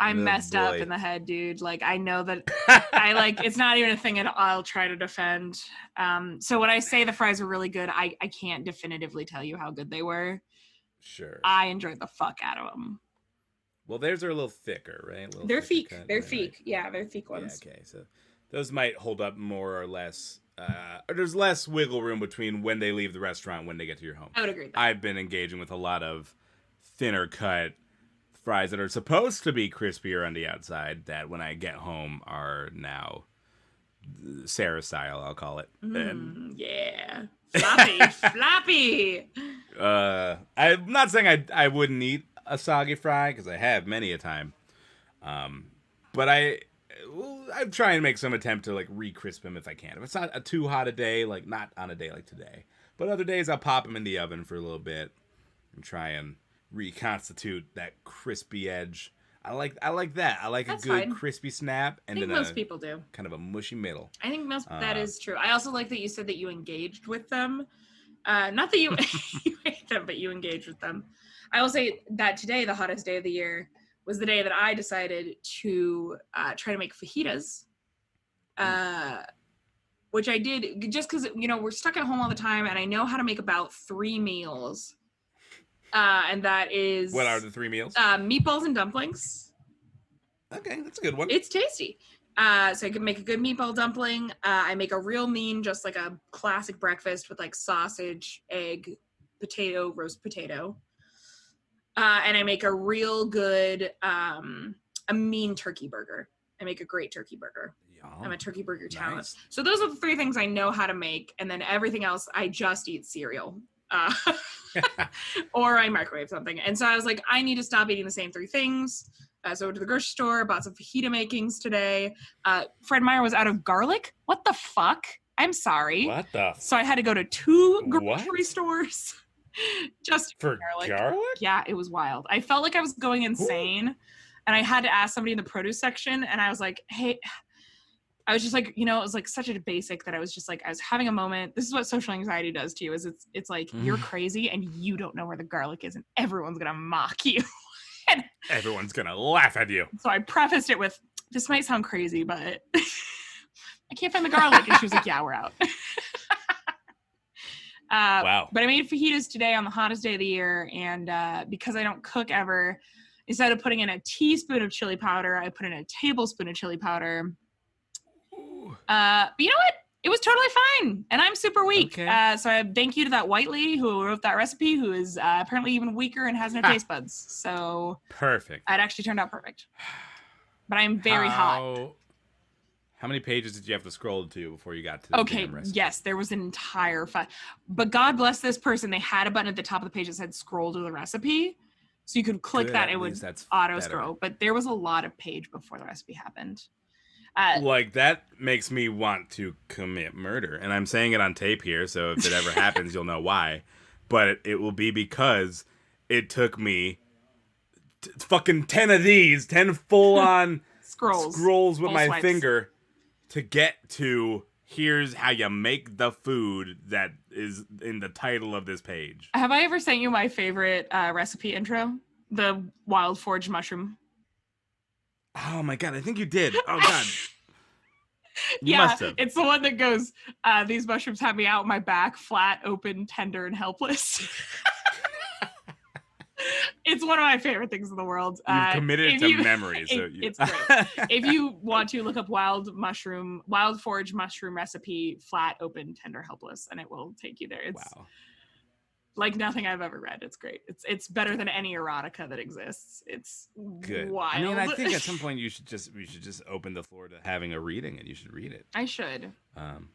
I'm messed up in the head, dude. Like, I know that it's not even a thing I'll try to defend. So when I say the fries were really good, I can't definitively tell you how good they were. Sure. I enjoyed the fuck out of them. Well, theirs are a little thicker, right? They're thick. They're thick. Right? Yeah, they're thick ones. Yeah, okay. So those might hold up more or less. There's less wiggle room between when they leave the restaurant and when they get to your home. I would agree with that. I've been engaging with a lot of thinner cut fries that are supposed to be crispier on the outside that when I get home are now Sarah style, I'll call it. Yeah. Floppy. I'm not saying I wouldn't eat a soggy fry because I have many a time. But I try and make some attempt to like re-crisp them if I can. If it's not too hot a day, like not on a day like today, but other days I'll pop them in the oven for a little bit and try and reconstitute that crispy edge. I like that. I like That's a good fine. crispy snap, and I think then most people do. Kind of a mushy middle. I think that is true. I also like that you said that you engaged with them. Not that you you ate them, but you engaged with them. I will say that today, the hottest day of the year, was the day that I decided to try to make fajitas. which I did just because, we're stuck at home all the time and I know how to make about 3 meals. And that is... What are the 3 meals? Meatballs and dumplings. Okay, that's a good one. It's tasty. So I can make a good meatball dumpling. I make a real mean, just like a classic breakfast with like sausage, egg, potato, roast potato. And I make a real good, a mean turkey burger. I make a great turkey burger. Yum. I'm a turkey burger talent. Nice. So those are the 3 things I know how to make. And then everything else, I just eat cereal. Or I microwave something. And so I was like, I need to stop eating the same 3 things. So I went to the grocery store, bought some fajita makings today. Fred Meyer was out of garlic. What the fuck? I'm sorry. What the? So I had to go to 2 grocery stores just for garlic. Yeah, it was wild. I felt like I was going insane. Ooh. And I had to ask somebody in the produce section. And I was like, hey, I was just like, it was like such a basic that I was just like, I was having a moment. This is what social anxiety does to you, is it's like you're crazy and you don't know where the garlic is and everyone's going to mock you. And everyone's going to laugh at you. So I prefaced it with, this might sound crazy, but I can't find the garlic. And she was like, yeah, we're out. Wow. But I made fajitas today on the hottest day of the year. And because I don't cook ever, instead of putting in a teaspoon of chili powder, I put in a tablespoon of chili powder. But you know what? It was totally fine. And I'm super weak. Okay. So I thank you to that white lady who wrote that recipe, who is apparently even weaker and has no taste buds. So perfect. It actually turned out perfect. But I'm very hot. How many pages did you have to scroll to before you got to the damn recipe? Yes, there was an entire but God bless this person. They had a button at the top of the page that said scroll to the recipe. So you could click that, it would auto scroll. But there was a lot of page before the recipe happened. Like, that makes me want to commit murder. And I'm saying it on tape here, so if it ever happens, you'll know why. But it will be because it took me fucking 10 of these, 10 full-on scrolls with my finger to get to here's how you make the food that is in the title of this page. Have I ever sent you my favorite recipe intro? The wild foraged mushroom. Oh my God, I think you did. Oh God. You yeah, must have. It's the one that goes, these mushrooms have me out my back, flat, open, tender, and helpless. It's one of my favorite things in the world. You've committed to memory. So it's great. If you want to look up wild foraged mushroom recipe, flat, open, tender, helpless, and it will take you there. It's like nothing I've ever read. It's great. It's better than any erotica that exists. It's good. Wild. I mean, I think at some point we should just open the floor to having a reading, and you should read it. I should.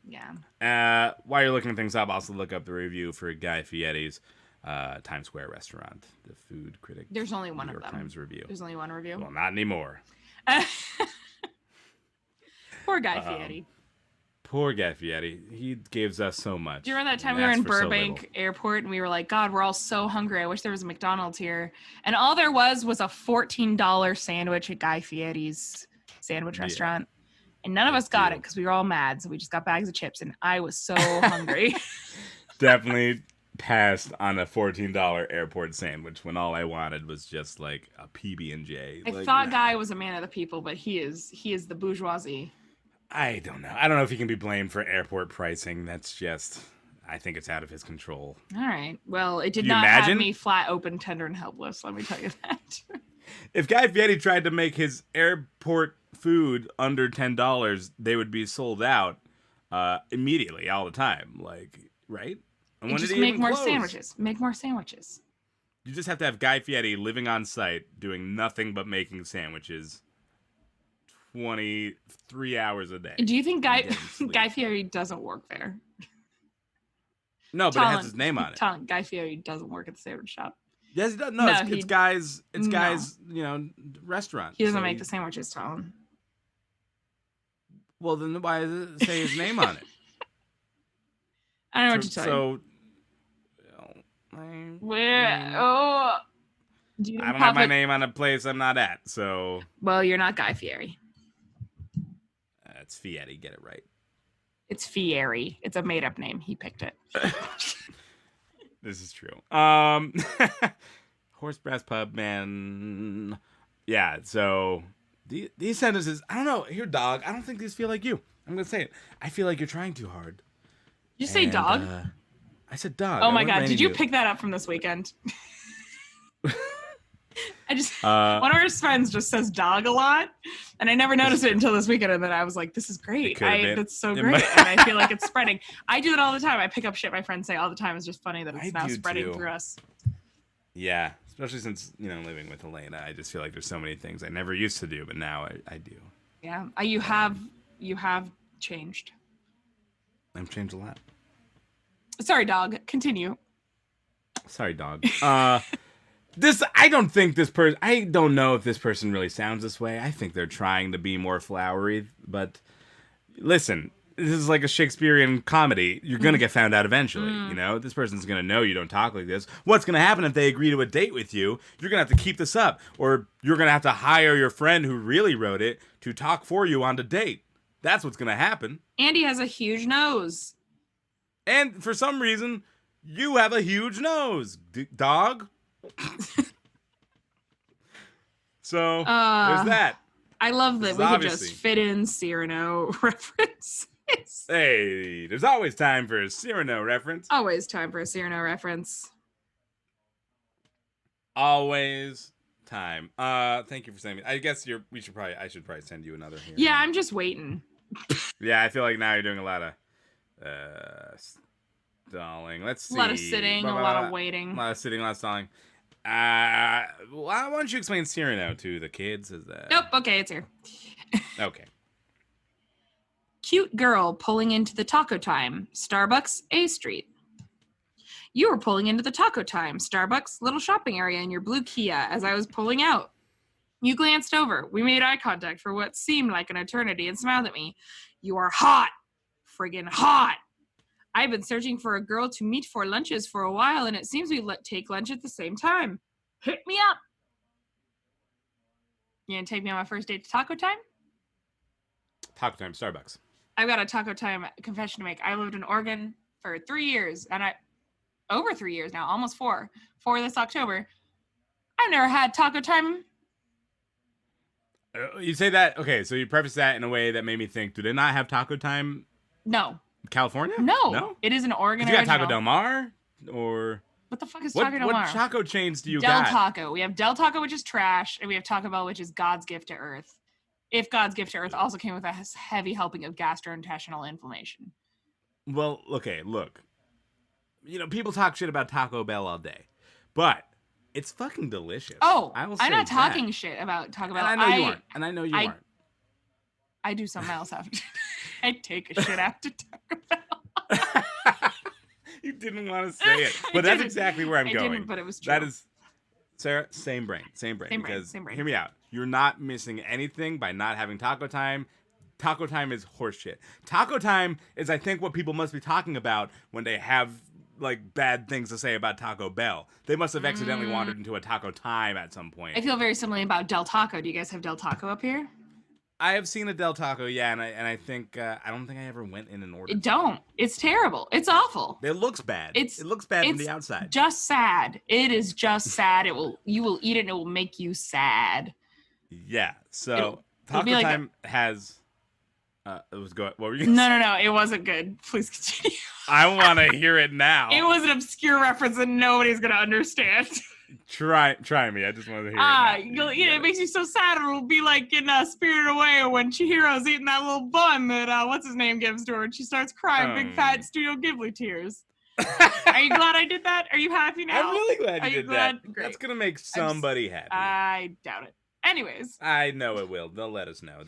Yeah. While you're looking things up, also look up the review for Guy Fieri's Times Square restaurant, the food critic. There's only one New York of them. Times review. There's only one review. Well, not anymore. Poor Guy Fieri. Poor Guy Fieri. He gives us so much. Do you remember that time we were in Burbank Airport and we were like, God, we're all so hungry. I wish there was a McDonald's here. And all there was a $14 sandwich at Guy Fieri's sandwich restaurant. And none of us got it because we were all mad. So we just got bags of chips and I was so hungry. Definitely passed on a $14 airport sandwich when all I wanted was just like a PB&J. I thought Guy was a man of the people, but he is the bourgeoisie. I don't know. I don't know if he can be blamed for airport pricing. That's just, I think it's out of his control. All right. Well, it did not have me flat, open, tender, and helpless. Let me tell you that. If Guy Fieri tried to make his airport food under $10, they would be sold out immediately, all the time. Like, right? And when just did he make more close? sandwiches. Make more sandwiches. You just have to have Guy Fieri living on site, doing nothing but making sandwiches 23 hours a day. Do you think Guy Fieri doesn't work there? No, but it has his name on it. Guy Fieri doesn't work at the sandwich shop. Yes, he does. No, it's Guy's, restaurant. He doesn't make the sandwiches, Talon. Well, then why does it say his name on it? I don't know what to tell you. I don't have my name on a place I'm not at, so. Well, you're not Guy Fieri. It's Fieri, get it right. It's Fieri. It's a made-up name. He picked it. This is true. Horse Brass Pub, man. Yeah, so these sentences, I don't know. Here, dog, I don't think these feel like you. I'm gonna say it. I feel like you're trying too hard. Did you say dog? I said dog. Oh my god! Did you pick that up from this weekend? I just one of our friends just says dog a lot, and I never noticed it until this weekend. And then I was like, "This is great! That's so great!" And I feel like it's spreading. I do it all the time. I pick up shit my friends say all the time. It's just funny that it's now spreading through us. Yeah, especially since living with Elena, I just feel like there's so many things I never used to do, but now I do. Yeah, you have changed. I've changed a lot. Sorry, dog. Continue. Sorry, dog. I don't know if this person really sounds this way. I think they're trying to be more flowery, but listen, this is like a Shakespearean comedy. You're going to get found out eventually, This person's going to know you don't talk like this. What's going to happen if they agree to a date with you? You're going to have to keep this up, or you're going to have to hire your friend who really wrote it to talk for you on the date. That's what's going to happen. Andy has a huge nose. And for some reason, you have a huge nose, dog. So there's that. I love that we could just fit in Cyrano references. Hey, there's always time for a Cyrano reference. Always time for a Cyrano reference. Always time. Thank you for sending me. I guess I should probably send you another here. Yeah, I'm just waiting. Yeah, I feel like now you're doing a lot of stalling. Let's see. A lot of sitting, a lot of waiting. A lot of sitting, a lot of stalling. Why don't you explain Cyrano to the kids? Nope. Okay, it's here. Okay. Cute girl pulling into the Taco Time, Starbucks, A Street. You were pulling into the Taco Time, Starbucks, little shopping area in your blue Kia as I was pulling out. You glanced over. We made eye contact for what seemed like an eternity and smiled at me. You are hot. Friggin' hot. I've been searching for a girl to meet for lunches for a while, and it seems we take lunch at the same time. Hit me up. You gonna take me on my first date to Taco Time? Taco Time, Starbucks. I've got a Taco Time confession to make. I lived in Oregon for 3 years, and over 3 years now, almost 4 this October. I've never had Taco Time. You say that, okay, so you preface that in a way that made me think, do they not have Taco Time? No. California? No. It is an Oregon original. You got original. Taco Del Mar? Or... What the fuck is Taco Del Mar? What taco chains do you Del got? Taco. We have Del Taco, which is trash, and we have Taco Bell, which is God's gift to Earth. If God's gift to Earth also came with a heavy helping of gastrointestinal inflammation. Well, okay, look. People talk shit about Taco Bell all day, but it's fucking delicious. Oh, I'm not talking shit about Taco Bell. And I know you aren't. I do something else after. I take a shit after Taco Bell. You didn't want to say it, but that's exactly where I'm going. Didn't, but it was true. That is, Sarah, same brain. Same brain. Hear me out. You're not missing anything by not having Taco Time. Taco Time is horseshit. Taco Time is, I think, what people must be talking about when they have like bad things to say about Taco Bell. They must have accidentally wandered into a Taco Time at some point. I feel very similarly about Del Taco. Do you guys have Del Taco up here? I have seen a Del Taco, yeah, and I think I don't think I ever went in and ordered. Don't. It's terrible. It's awful. It looks bad. It looks bad from the outside. Just sad. It is just sad. You will eat it and it will make you sad. Yeah. So Taco Time has. It was good. What were you? No. It wasn't good. Please continue. I want to hear it now. It was an obscure reference that nobody's gonna understand. Try me. I just wanted to hear it. It makes you so sad. It'll be like in Spirited Away when Chihiro's eating that little bun that what's his name gives to her, and she starts crying big fat Studio Ghibli tears. Are you glad I did that? Are you happy now? I'm really glad you did that. Great. That's gonna make somebody happy. I doubt it. Anyways, I know it will. They'll let us know.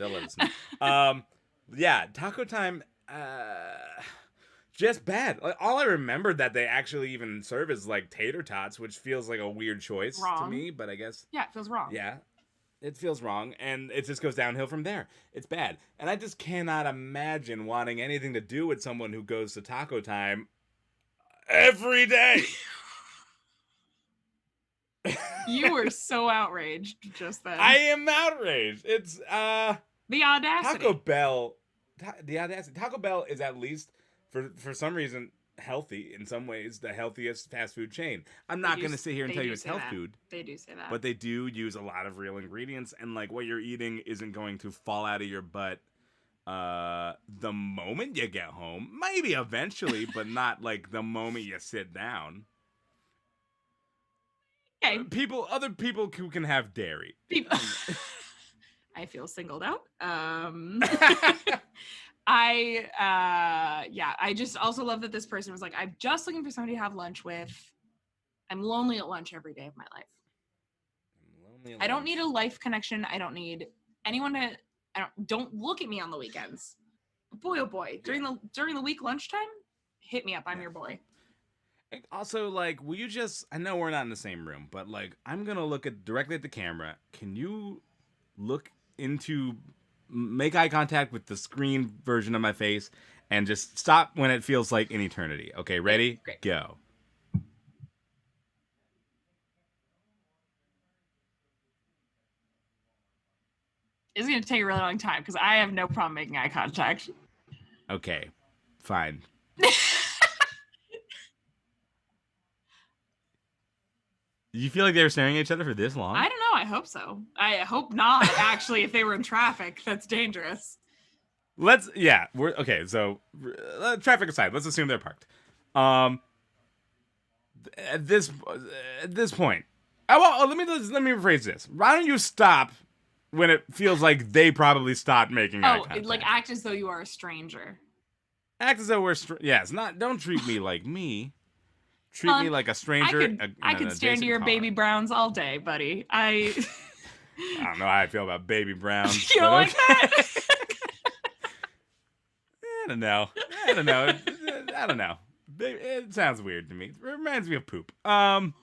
Yeah, Taco Time. Just bad. Like, all I remembered that they actually even serve is like tater tots, which feels like a weird choice to me, but I guess. Yeah, it feels wrong. Yeah, it feels wrong, and it just goes downhill from there. It's bad. And I just cannot imagine wanting anything to do with someone who goes to Taco Time every day. You were so outraged just then. I am outraged. It's the audacity. Taco Bell. The audacity. Taco Bell is at least, for some reason, healthy in some ways, the healthiest fast food chain. I'm not going to sit here and tell you it's health food. They do say that. But they do use a lot of real ingredients, and like what you're eating isn't going to fall out of your butt the moment you get home. Maybe eventually, but not like the moment you sit down. Okay. Other people who can have dairy. People. I feel singled out. I just also love that this person was like, I'm just looking for somebody to have lunch with. I'm lonely at lunch every day of my life. I don't need a life connection. I don't need anyone to. Don't look at me on the weekends. Boy, oh boy, during the week lunchtime, hit me up. I'm your boy. Also, like, will you just? I know we're not in the same room, but like, I'm gonna look directly at the camera. Can you make eye contact with the screen version of my face, and just stop when it feels like an eternity? Okay, ready? Great. Go. It's going to take a really long time because I have no problem making eye contact. Okay, fine. You feel like they were staring at each other for this long? I don't know. I hope so. I hope not, actually, if they were in traffic. That's dangerous. We're okay. So, traffic aside, let's assume they're parked. At this point, let me rephrase this. Why don't you stop when it feels like they probably stopped making eye contact? Like act as though you are a stranger. Act as though we're don't treat me like me. Treat me like a stranger. I could stare into your baby browns all day, buddy. I don't know how I feel about baby browns. You don't like that? I don't know. It sounds weird to me. It reminds me of poop. What?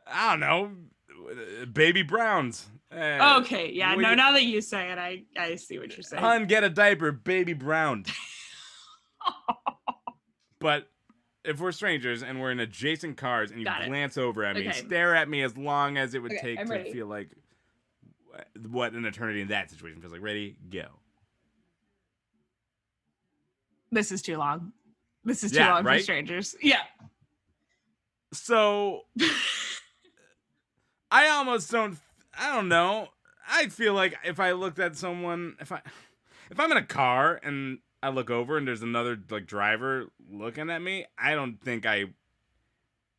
I don't know. Baby browns. Okay, yeah. No, now that you say it, I see what you're saying. Hun, get a diaper, baby brown. But if we're strangers and we're in adjacent cars and you glance over at me and stare at me as long as it would take to feel like what an eternity in that situation feels like. Ready? Go. This is too long. This is too long for strangers. Yeah. So I don't know. I feel like if I looked at someone, if I'm in a car and I look over and there's another like driver looking at me, I don't think I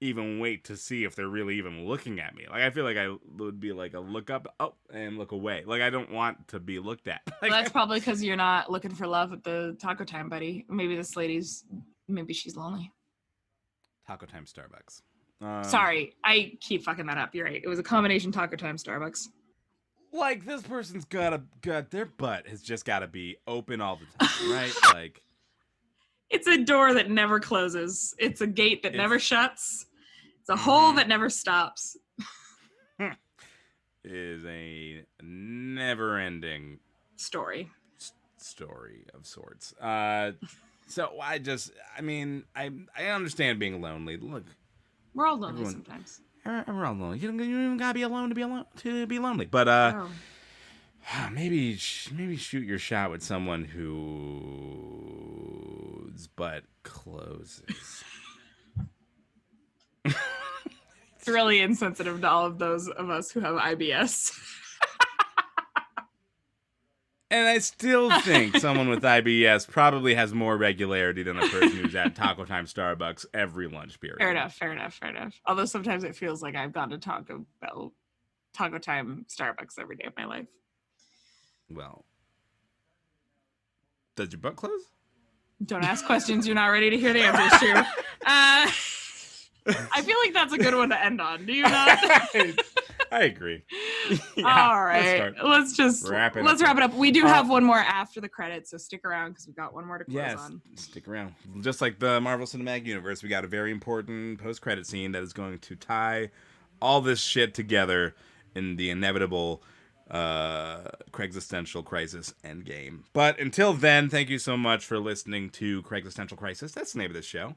even wait to see if they're really even looking at me. Like I feel like I would be like a look up, and look away. Like I don't want to be looked at. Like, well, that's probably because you're not looking for love at the taco time, buddy. Maybe she's lonely. Taco time Starbucks. Sorry, I keep fucking that up. You're right. It was a combination taco time Starbucks. Like this person's got their butt has just got to be open all the time, right? Like it's a door that never closes. It's a gate that never shuts. It's a hole that never stops. It is a never-ending story of sorts. So I understand being lonely. Look, we're all lonely sometimes. We're all lonely. You don't even gotta be alone to be lonely. But maybe shoot your shot with someone whose butt closes. It's really insensitive to all of those of us who have IBS. And I still think someone with IBS probably has more regularity than a person who's at Taco Time Starbucks every lunch period. Fair enough. Although sometimes it feels like I've gone to Taco Time Starbucks every day of my life. Well, does your butt close? Don't ask questions you're not ready to hear the answers to. I feel like that's a good one to end on. Do you not? I agree. Yeah, all right. Let's wrap it up. We do have one more after the credits, so stick around because we've got one more to close on. Stick around. Just like the Marvel Cinematic Universe, we got a very important post-credit scene that is going to tie all this shit together in the inevitable Craigslistential Crisis Endgame. But until then, thank you so much for listening to Craigslistential Crisis. That's the name of this show.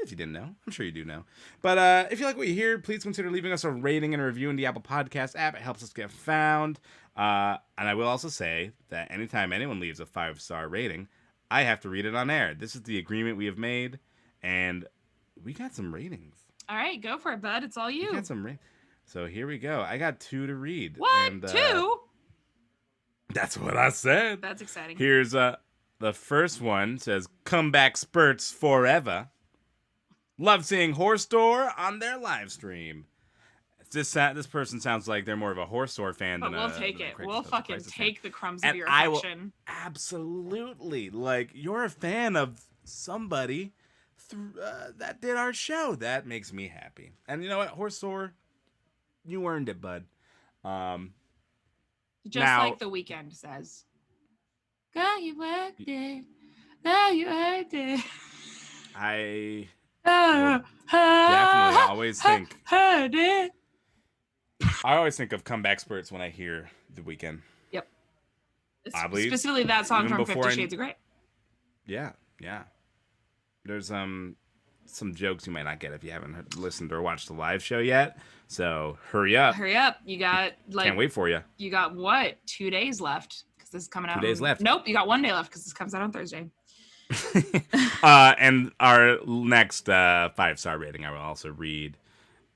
If you didn't know, I'm sure you do know. But if you like what you hear, please consider leaving us a rating and a review in the Apple Podcast app. It helps us get found. And I will also say that anytime anyone leaves a 5-star rating, I have to read it on air. This is the agreement we have made, and we got some ratings. All right, go for it, bud. It's all you. We got some ratings. So here we go. I got 2 to read. What? 2? That's what I said. That's exciting. Here's the first one says, comeback spurts forever. Love seeing Horse Store on their live stream. This person sounds like they're more of a Horse Store fan but than we'll a take than a it. Craigslist We'll fucking Crisis take fan. the crumbs And of your I will affection. absolutely, like, you're a fan of somebody that did our show. That makes me happy. And you know what, Horse Store, you earned it, bud. Just now, like The Weeknd says. Girl, you worked it. Girl, you worked it. I definitely always think. I always think of comeback spurts when I hear The Weeknd. Yep. Oddly, specifically that song even from before 50 Shades of Grey. Yeah. There's some jokes you might not get if you haven't listened or watched the live show yet. So hurry up. Hurry up. You got Can't wait for you. You got what? 2 days left because this is coming out. 2 days left. Nope, you got 1 day left because this comes out on Thursday. And our next 5-star rating I will also read,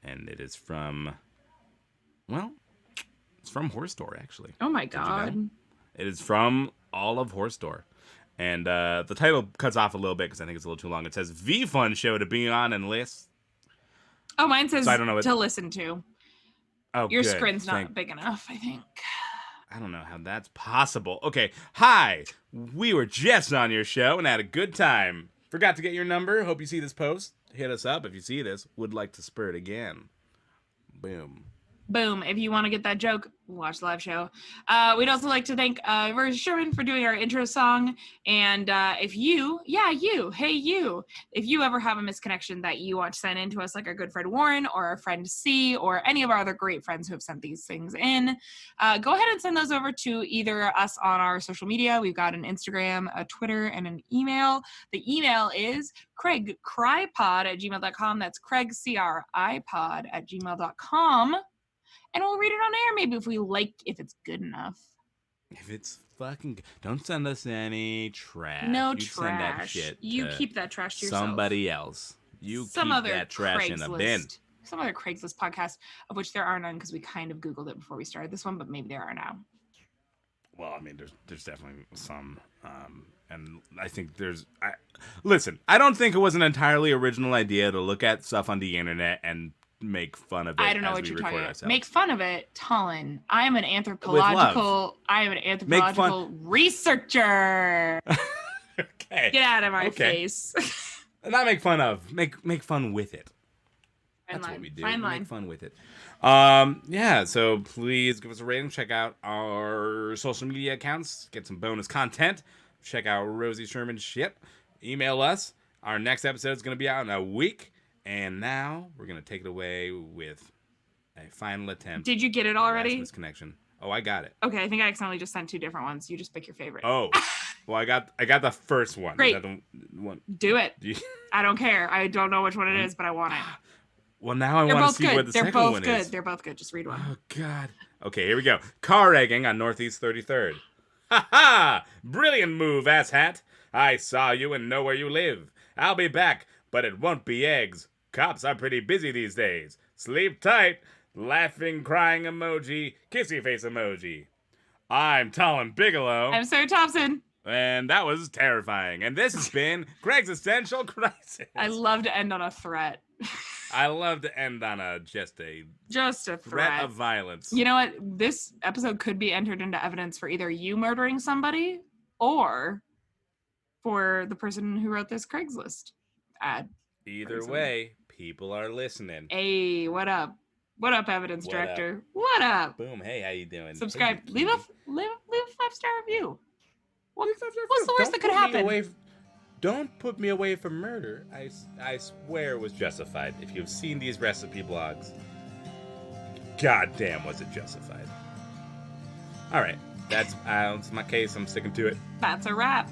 and it is from, well, it's from Horse Store actually. Oh my god! You know? It is from all of Horse Store, and the title cuts off a little bit because I think it's a little too long. It says V Fun show to be on and list. Oh, mine says so I don't know to listen to. Oh, your good. screen's not big enough, I think. I don't know how that's possible. Okay, hi. We were just on your show and had a good time. Forgot to get your number. Hope you see this post. Hit us up if you see this. Would like to spur it again. Boom. Boom. If you want to get that joke, watch the live show. We'd also like to thank Rosie Sherman for doing our intro song. And if you ever have a misconnection that you want to send in to us, like our good friend Warren or our friend C or any of our other great friends who have sent these things in, go ahead and send those over to either us on our social media. We've got an Instagram, a Twitter, and an email. The email is craigcrypod@gmail.com. That's Craig, CRIPod@gmail.com. And we'll read it on air, maybe if it's good enough. If it's fucking good. Don't send us any trash. No you trash. Send that shit you keep that trash to yourself. Somebody else. You Some keep other that trash in a bin. Some other Craigslist podcast, of which there are none because we kind of Googled it before we started this one, but maybe there are now. Well, I mean, there's definitely some. And I think listen, I don't think it was an entirely original idea to look at stuff on the internet and make fun of it. I don't know what you're talking about. Make fun of it, Talon. I am an anthropological researcher. Okay. Get out of my face. Not make fun of. Make fun with it. That's what we do. Make fun with it. Yeah, so please give us a rating. Check out our social media accounts. Get some bonus content. Check out Rosie Sherman's shit. Email us. Our next episode is going to be out in a week. And now we're going to take it away with a final attempt. Did you get it already? Misconnection. Oh, I got it. Okay, I think I accidentally just sent 2 different ones. You just pick your favorite. Oh, well, I got the first one. Great. Is that the one? Do it. I don't care. I don't know which one it is, but I want it. Well, now I want to see what the second one is. They're both good. Just read one. Oh, God. Okay, here we go. Car egging on Northeast 33rd. Ha ha! Brilliant move, asshat. I saw you and know where you live. I'll be back, but it won't be eggs. Cops are pretty busy these days. Sleep tight. Laughing, crying emoji. Kissy face emoji. I'm Talon Bigelow. I'm Sarah Thompson. And that was terrifying. And this has been Craig's Existential Crisis. I love to end on a threat. I love to end on just a threat of violence. You know what? This episode could be entered into evidence for either you murdering somebody or for the person who wrote this Craigslist ad. Either way, people are listening. Hey, what up? What up, evidence director? What up? Boom. Hey, how you doing? Subscribe. Hey, leave a 5-star review. What's the worst that could happen? Don't put me away for murder. I swear it was justified. If you've seen these recipe blogs, goddamn, was it justified? All right, that's my case. I'm sticking to it. That's a wrap.